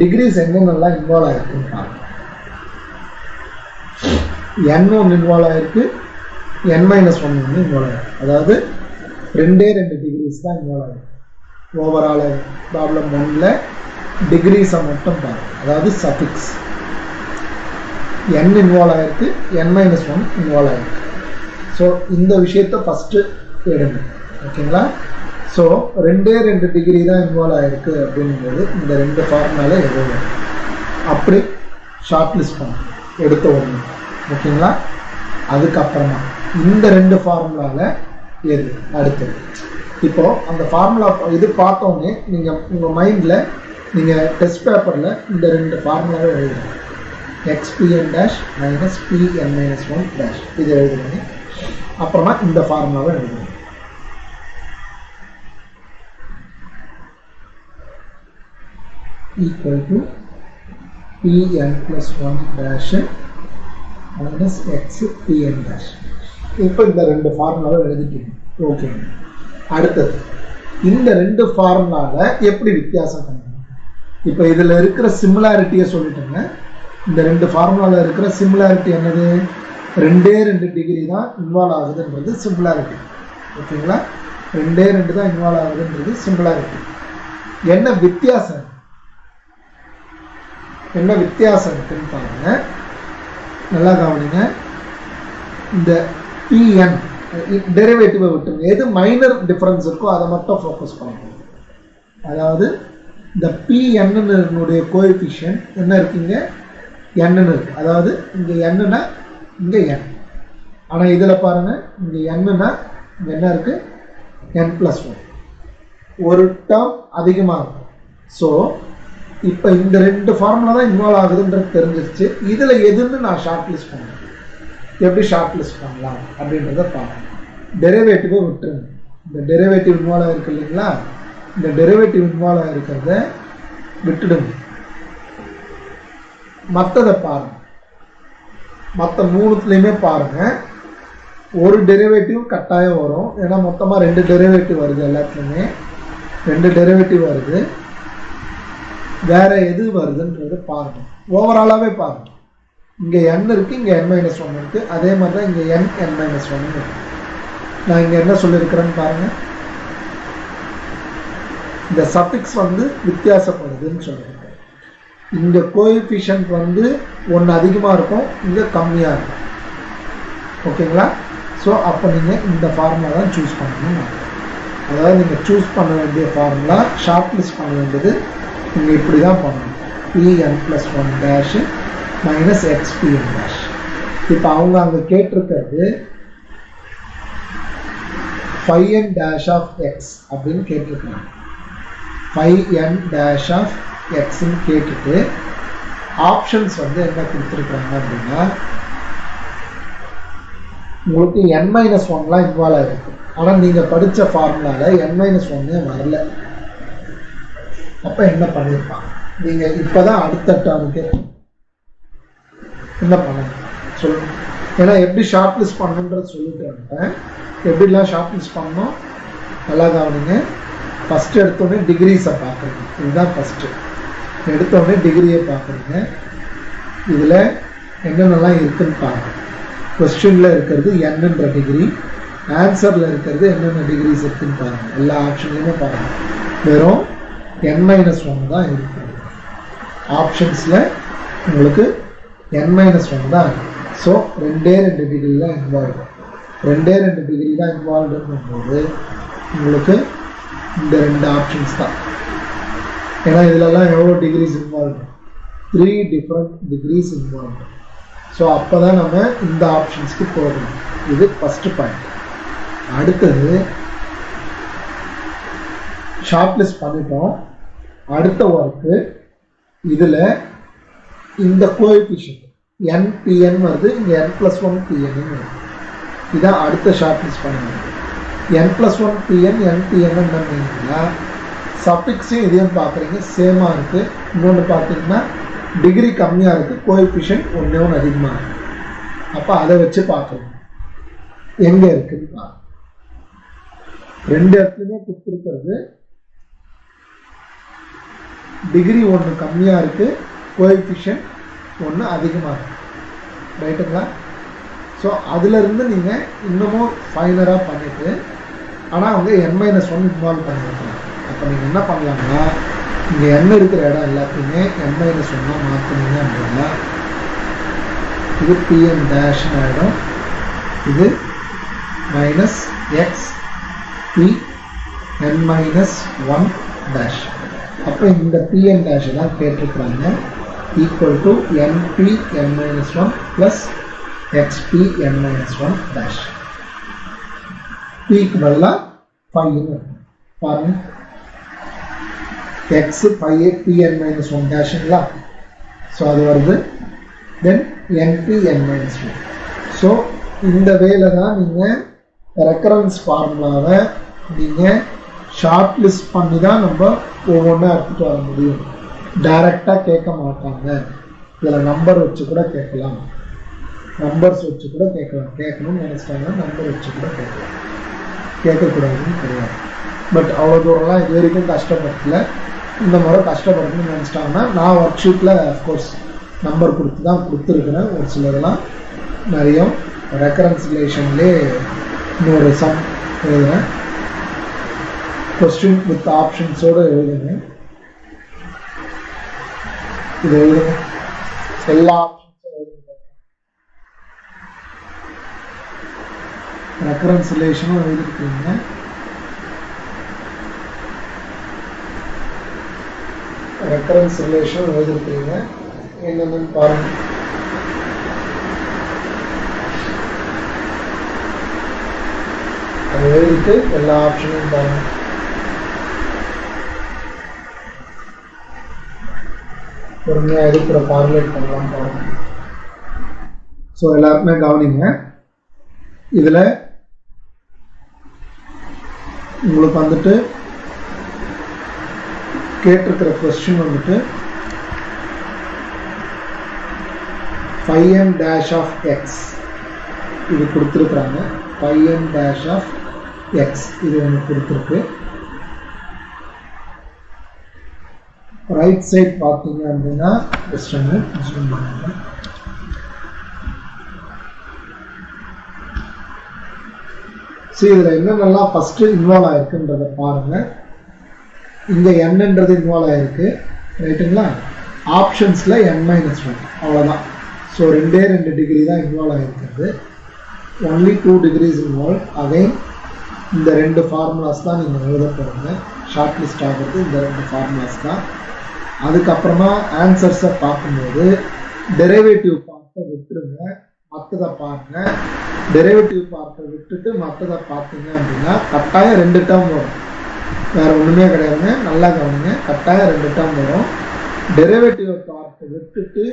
டிகிரிஸ் என்னென்னலாம் இன்வால்வ் ஆயிருக்குன்னு பாருங்க. n ஒன்று இன்வால்வ் ஆயிருக்கு, n-1 ஒன்று இன்வால்வ் ஆயிருக்கு. அதாவது 2 டிகிரிஸ் தான் இன்வால்வ் ஆயிருக்கு. ஓவரால் ப்ராப்ளம் 1ல் டிகிரிஸை மட்டும் பாருங்க. அதாவது சஃபிக்ஸ் n இன்வால்வ் ஆயிருக்கு, n-1 இன்வால்வ் ஆயிருக்கு. ஸோ இந்த விஷயத்தை ஃபஸ்ட்டு எடுங்க. ஓகேங்களா? ஸோ 2 டிகிரி தான் இன்வால்வ் ஆகிருக்கு அப்படிங்கும்போது இந்த 2 ஃபார்முலால எதுவும் அப்படி ஷார்ட் லிஸ்ட் பண்ணணும் எடுத்த ஒன்று. ஓகேங்களா? அதுக்கப்புறமா இந்த 2 ஃபார்முலாவில் எது அடுத்தது. இப்போது அந்த ஃபார்முலா இது பார்த்தோன்னே நீங்கள் உங்கள் மைண்டில் நீங்கள் டெஸ்ட் பேப்பரில் இந்த 2 ஃபார்முலாவை எழுதுங்க. xpn dash minus pn-1 dash இது எழுதுங்க. அப்புறமா இந்த ஃபார்முலாவை எழுதுங்க. equal to pn+1 dash minus x pn dash. இப்போ இந்த 2 ஃபார்முலாவை எழுதிட்டீங்க. ஓகே, அடுத்தது இந்த 2 ஃபார்முலாவில் எப்படி வித்தியாசம் பண்ணணும்? இப்போ இதில் இருக்கிற சிமிலாரிட்டியை சொல்லிட்டேங்க. இந்த 2 ஃபார்முலாவில் இருக்கிற சிமிலாரிட்டி என்னது? 2 டிகிரி தான் இன்வால்வ் ஆகுதுன்றது சிமிலாரிட்டி. ஓகேங்களா? 2 தான் இன்வால்வ் ஆகுதுன்றது சிமிலாரிட்டி. என்ன வித்தியாசம் இருக்குன்னு பாருங்க. நல்லா கவனிங்க. இந்த pn டெரிவேட்டிவை விட்டுருங்க. எது மைனர் டிஃபரன்ஸ் இருக்கோ அதை மட்டும் ஃபோக்கஸ் பண்ணுங்க. அதாவது இந்த pn கோஎஃபிஷியன்ட் என்ன இருக்குங்க? n இருக்கு. அதாவது இங்கே n-னா இங்கே n. ஆனால் இதில் பாருங்க, இங்கே n-னா இங்கே என்ன இருக்கு? n+1 ஒரு டேர்ம் அதிகமாக இருக்கும். ஸோ இப்போ இந்த 2 ஃபார்முலா தான் இன்வால்வ் ஆகுதுன்றது தெரிஞ்சிருச்சு. இதில் எதுன்னு நான் ஷார்ட் லிஸ்ட் பண்ணுறேன். எப்படி ஷார்ட் லிஸ்ட் பண்ணலாம் அப்படின்றத பார்க்கணும். டெரிவேட்டிவை விட்டுருங்க. இந்த டெரிவேட்டிவ் இன்வால்வ் ஆகிருக்கு இல்லைங்களா? இந்த டெரிவேட்டிவ் இன்வால்வ் ஆகிருக்கிறத விட்டுடுங்க. மற்றதை பாருங்க. மற்ற 3த்துலேயுமே பாருங்கள். ஒரு டெரிவேட்டிவ் கட்டாயம் வரும். ஏன்னா மொத்தமாக 2 டெரிவேட்டிவ் வருது. எல்லாத்துலேயுமே 2 டெரிவேட்டிவ் வருது. வேற எது வருதுன்றது பாருங்க. ஓவராலாகவே பாருங்க. இங்கே n இருக்கு, இங்கே n-1 இருக்கு. அதே மாதிரி தான் இங்கே n-1 இருக்கு. நான் இங்கே என்ன சொல்லியிருக்கிறேன்னு பாருங்க. இந்த சஃபிக்ஸ் வித்தியாசப்படுதுன்னு சொல்லியிருக்கேன். இங்கே கோஎஃபிஷியன்ட் 1 அதிகமாக இருக்கும், இங்கே கம்மியாக இருக்கும். ஓகேங்களா? ஸோ அப்போ நீங்கள் இந்த ஃபார்முலா தான் சூஸ் பண்ணணும். அதாவது நீங்கள் சூஸ் பண்ண வேண்டிய ஃபார்முலா, ஷார்ட் லிஸ்ட் பண்ண வேண்டியது நீங்கள் இப்படி தான் பண்ணணும். pn+1 dash minus xpn dash. இப்போ அவங்க அங்கே கேட்டிருக்கிறது phi n dash of x அப்படின்னு கேட்டிருக்காங்க. phi n dash of xன்னு கேட்டுட்டு ஆப்ஷன்ஸ் என்ன கொடுத்துருக்காங்க அப்படின்னா, உங்களுக்கு n-1லாம் இன்வால்வ் ஆகிருக்கு. ஆனால் நீங்கள் படித்த ஃபார்முலாவில் n-1 வரல. அப்போ என்ன பண்ணியிருப்பாங்க? நீங்கள் இப்போ தான் அடுத்த டேர்முக்கு என்ன பண்ணணும் சொல்லுங்கள். ஏன்னா எப்படி ஷார்ட் லிஸ்ட் பண்ணணுன்றது சொல்லிட்டு எப்படிலாம் ஷார்ட் லிஸ்ட் பண்ணணும் நல்லா கவனிங்க. ஃபஸ்ட்டு எடுத்தோடனே டிகிரிஸை பார்க்குறீங்க. இதுதான் ஃபஸ்ட்டு. எடுத்தோடனே டிகிரியை பார்க்குறீங்க. இதில் என்னென்னலாம் இருக்குதுன்னு பாருங்கள். கொஸ்டினில் இருக்கிறது என்னன்ற டிகிரி, ஆன்சரில் இருக்கிறது என்னென்ன டிகிரிஸ் இருக்குதுன்னு பாருங்கள். எல்லா ஆப்ஷன்லையுமே பாருங்கள். வெறும் n-1 தான் இருக்குது. ஆப்ஷன்ஸில் உங்களுக்கு n-1 தான் இருக்குது. ஸோ 2 டிகிரி தான் இன்வால்வ். 2 டிகிரி தான் இன்வால்வ்டுங்கும்போது உங்களுக்கு இந்த 2 ஆப்ஷன்ஸ் தான். ஏன்னா இதிலெல்லாம் எவ்வளோ degrees involve? 3 different degrees involve. So அப்போ தான் நம்ம இந்த ஆப்ஷன்ஸ்க்கு போகணும். இது ஃபஸ்ட்டு பாயிண்ட். அடுத்தது ஷார்ட் லிஸ்ட் பண்ணிட்டோம். அடுத்த ஒர்க்கு இதில் இந்த கோஎஃபிஷியன்ட் n-pn வருது, இங்கே n+1 pn வருது. இதான் அடுத்த ஷார்ட் லிஸ்ட் பண்ணுங்க. n+1 pn n-pn என்னன்னா சஃபிக்ஸையும் இதையும் பார்க்குறீங்க, சேமாக இருக்குது. இன்னொன்று பார்த்தீங்கன்னா டிகிரி கம்மியாக இருக்குது, கோஎஃபிஷியன்ட் 1 அதிகமாக இருக்குது. அப்போ அதை வச்சு பார்க்குறோம். எங்க இருக்குன்னு பாருங்க. ரெண்டு இடத்துலயுமே கொடுத்துருக்கிறது டிகிரி ஒன்று கம்மியா இருக்கு, கோஎஃபிஷியன்ட் ஒன்று அதிகமாக இருக்கு. ரைட்டுங்களா? ஸோ அதுல இருந்து நீங்க இன்னமும் ஃபைனரா பண்ணிட்டு, ஆனால் அவங்க n-1 இன்வால்வ் பண்ணிருக்காங்க. அப்போ நீங்க என்ன பண்ணலாம்னா, இங்க n இருக்கிற இடம் எல்லாத்தையுமே n-1 மாற்றினீங்க அப்படின்னா இது pn dash ஆகிடும். இது minus X B n-1 dash. அப்போ இந்த pn dash தான் கேட்டிருக்கிறாங்க. Equal to np n-1 plus xp n-1 dash. pக்கு பதிலா 5 பாருங்க. x 5 pn-1 டேஷ்ங்களா? ஸோ அது வருது. தென் np n-1. ஸோ இந்த வேல தான் நீங்கள் ரெக்கரன்ஸ் ஃபார்முலாவை நீங்கள் ஷார்ட் லிஸ்ட் பண்ணி தான் நம்ம ஒவ்வொன்றா எடுத்துகிட்டு வர முடியும். டைரெக்டாக கேட்க மாட்டாங்க. இதில் நம்பர் வச்சு கூட கேட்கலாம், நம்பர்ஸ் வச்சு கூட கேட்கலாம். கேட்கணும்னு நினச்சிட்டாங்கன்னா நம்பர் வச்சு கூட கேட்கலாம், கேட்கக்கூடாதுன்னு கிடையாது. பட் அவ்வளோ தூரம்லாம் இது வரைக்கும் கஷ்டப்படல. இந்த முறை கஷ்டப்படணும்னு நினச்சிட்டாங்கன்னா நான் ஒர்க் ஷீட்டில் அஃப்கோர்ஸ் நம்பர் கொடுத்து தான் கொடுத்துருக்குறேன். ஒரு சிலதெல்லாம் நிறைய ரெக்கரன்சிலேஷன்லேயே இன்னொரு சம் எழுதுகிறேன். கொஸ்டின் வித் ஆப்ஷன்ஸோடு எழுதுங்க. இது எழுதுங்க, எல்லா ஆப்ஷன்ஸும் எழுதுங்க. ரெக்கரன்சிலேஷனும் எழுதிருக்கீங்க. ரெக்கரன்சிலேஷன் எழுதிருக்கீங்க. என்னென்னு பாருங்க. அதை எழுதிட்டு எல்லா ஆப்ஷனையும் பாருங்க. பொறுமையாக இருக்கிற ஃபார்முலேட் பண்ணலாம் பாருங்க. ஸோ எல்லாருக்குமே கவனிங்க. இதில் உங்களுக்கு வந்துட்டு கேட்டிருக்கிற கொஸ்டின் வந்துட்டு 5n dash of x இது கொடுத்துருக்குறாங்க. 5n dash of x இது ஒன்று கொடுத்துருக்கு. ரைட் சைட் பார்த்தீங்க அப்படின்னா ஜூம் பண்ணுங்க. சரி, இதில் என்னென்னலாம் ஃபஸ்ட்டு இன்வால்வ் ஆகிருக்குன்றதை பாருங்கள். இங்கே என்னன்றது இன்வால்வ் ஆகிருக்கு. ரைட்டுங்களா? ஆப்ஷன்ஸில் n-1 அவ்வளோதான். ஸோ 2 டிகிரி தான் இன்வால்வ் ஆகிருக்கிறது. Only 2 degrees involve. அகைன் இந்த 2 ஃபார்முலாஸ் தான் நீங்கள் எழுத போகிறீங்க. ஷார்ட் லிஸ்ட் ஆகிறது இந்த 2 ஃபார்முலாஸ் தான். அதுக்கப்புறமா ஆன்சர்ஸை பார்க்கும்போது டெரிவேட்டிவ் பார்ட்டை விட்டுருங்க, மற்றதை பாருங்க. டெரிவேட்டிவ் பார்ட்டை விட்டுட்டு மற்றதை பார்த்தீங்க அப்படின்னா கட்டாயம் 2 டேர்ம் வரும். வேறு ஒன்றுமே கிடையாதுங்க. நல்லா கவனிங்க. கட்டாயம் 2 டேர்ம் வரும். டெரிவேட்டிவ் பார்ட்டை விட்டுட்டு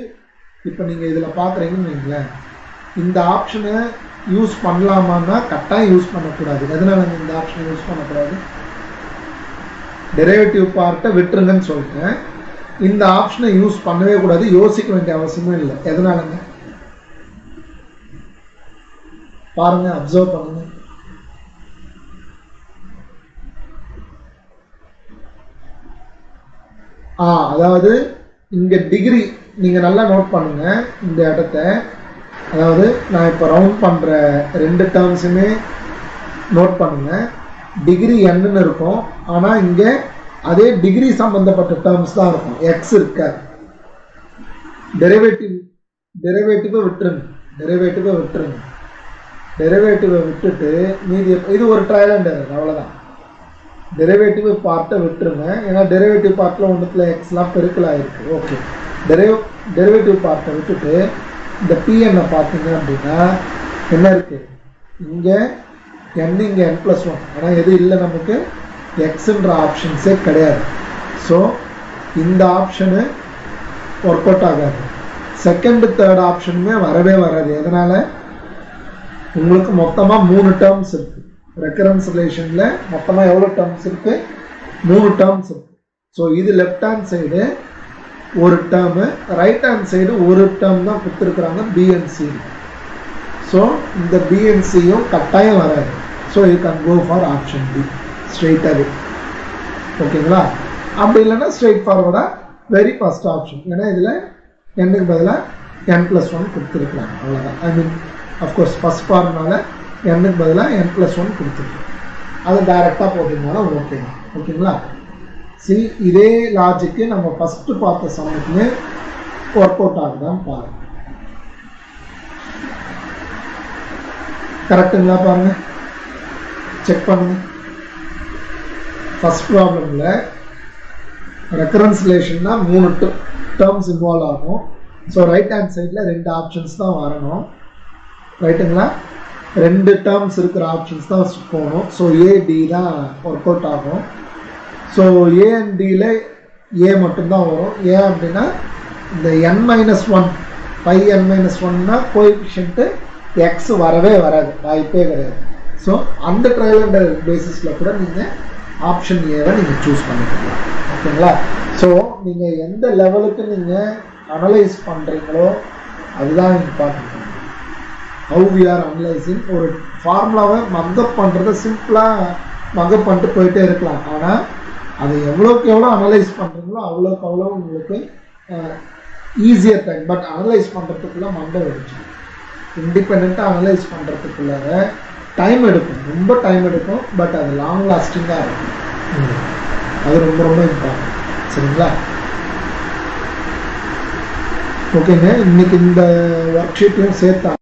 இப்போ நீங்கள் இதில் பார்க்குறீங்கன்னு வைங்களேன், இந்த ஆப்ஷனை யூஸ் பண்ணலாமான்னா கட்டாயம் யூஸ் பண்ணக்கூடாது. எதனால இந்த ஆப்ஷனை யூஸ் பண்ணக்கூடாது? டெரிவேட்டிவ் பார்ட்டை விட்டுருங்கன்னு சொல்லிட்டேன். இந்த ஆப்ஷனை யூஸ் பண்ணவே கூடாது, யோசிக்க வேண்டிய அவசியமே இல்லை. எதனாலங்க பாருங்க, அப்சர்வ் பண்ணுங்க. அதாவது இங்க டிகிரி நீங்க நல்லா நோட் பண்ணுங்க இந்த இடத்த. அதாவது நான் இப்போ ரவுண்ட் பண்ற 2 டேர்ம்ஸுமே நோட் பண்ணுங்க. டிகிரி என்னன்னு இருக்கும், ஆனா இங்க அதே டிகிரி சம்பந்தப்பட்ட டேர்ம்ஸ் தான் இருக்கும். எக்ஸ் இருக்காது. டெரிவேட்டிவை விட்டுருங்க. டெரிவேட்டிவை விட்டுட்டு மீதி இது ஒரு ட்ரையல் அண்ட் எரர், அவ்வளோதான். டெரிவேட்டிவ் பார்ட்டை விட்டுருங்க. ஏன்னா டெரிவேட்டிவ் பார்ட்டில் ஒன்றுத்தில் எக்ஸ்லாம் பெருக்கல் ஆகிருக்கு. ஓகே, டெரிவேட்டிவ் பார்ட்டை விட்டுட்டு இந்த பிஎன்னை பார்த்தீங்க அப்படின்னா என்ன இருக்குது? இங்கே n இங்கே n+1. ஆனால் எது இல்லை, நமக்கு எக்ஸுன்ற ஆப்ஷன்ஸே கிடையாது. ஸோ இந்த ஆப்ஷனு ஒர்க் அவுட் ஆகாது. செகண்ட் தேர்ட் ஆப்ஷனுமே வரவே வராது. எதனால்? உங்களுக்கு மொத்தமாக 3 டேர்ம்ஸ் இருக்குது. ரெக்கரன்ஸ் ரிலேஷனில் மொத்தமாக எவ்வளோ டேர்ம்ஸ் இருக்குது? 3 டேர்ம்ஸ் இருக்குது. ஸோ இது லெஃப்ட் ஹேண்ட் சைடு ஒரு டேர்மு, ரைட் ஹேண்ட் சைடு ஒரு டேர்ம் தான் கொடுத்துருக்குறாங்க, பிஎன்சி. ஸோ ஸோ இந்த பிஎன்சியும் கட்டாயம் வராது. So you can go for option B ஸ்ட்ரெயிட்டாகவே. ஓகேங்களா? அப்படி இல்லைன்னா ஸ்ட்ரெயிட் ஃபார்வர்டாக வெரி ஃபஸ்ட் ஆப்ஷன். ஏன்னா இதில் எண்ணுக்கு பதிலாக n+1 கொடுத்துருக்குறாங்க, அவ்வளோதான். ஐ மீன் அஃப்கோர்ஸ் ஃபஸ்ட் ஃபார்ம்னால எண்ணுக்கு பதிலாக n+1 கொடுத்துருக்கோம். அது டைரெக்டாக போட்டிருந்தாலும் ஓகே. ஓகேங்களா? சி இதே லாஜிக்கு நம்ம ஃபஸ்ட்டு பார்த்த சமயத்துலேயே ஒர்க் அவுட் ஆகுதான்னு பாருங்க. கரெக்டுங்களா பாருங்க, செக் பண்ணுங்க. ஃபர்ஸ்ட் ப்ராப்ளமில் ரெக்கரன்ஸ் ரிலேஷன்னா 3 டேர்ம்ஸ் இன்வால்வ் ஆகும். ஸோ ரைட் ஹேண்ட் சைடில் 2 ஆப்ஷன்ஸ் தான் வரணும். ரைட்டுங்களா? 2 டேர்ம்ஸ் இருக்கிற ஆப்ஷன்ஸ் தான் போகணும். ஸோ ஏடி தான் ஒர்க் அவுட் ஆகும். ஸோ ஏ அண்ட் டியில் ஏ மட்டும்தான் வரும். ஏன் அப்படின்னா இந்த n-1 5n-1னா கோஎஃபிஷியன்ட்டு எக்ஸ் வரவே வராது, வாய்ப்பே கிடையாது. ஸோ அந்த ட்ரையல் அண்ட் பேசிஸில் கூட நீங்கள் ஆப்ஷன் ஏவை நீங்கள் சூஸ் பண்ணிக்கலாம். ஓகேங்களா? ஸோ நீங்கள் எந்த லெவலுக்கு நீங்கள் அனலைஸ் பண்ணுறீங்களோ அதுதான் important. How we are analysing. ஒரு ஃபார்முலாவை மக்கப் பண்ணுறத சிம்பிளாக மக்கப் பண்ணிட்டு போயிட்டே இருக்கலாம். ஆனால் அதை எவ்வளோக்கு எவ்வளோ அனலைஸ் பண்ணுறீங்களோ அவ்வளோக்கு அவ்வளோ உங்களுக்கு ஈஸியர் டைம். பட் அனலைஸ் பண்ணுறதுக்குள்ளே மண்டை வெடிச்சு இண்டிபெண்ட்டாக அனலைஸ் பண்ணுறதுக்குள்ளார டைம் எடுக்கும், ரொம்ப டைம் எடுக்கும். பட் அது லாங் லாஸ்டிங்காக இருக்கும். அது ரொம்ப ரொம்ப இம்பார்ட்டன்ட். சரிங்களா? ஓகேங்க, இன்னைக்கு இந்த ஒர்க் ஷீட்டையும் சேர்த்தா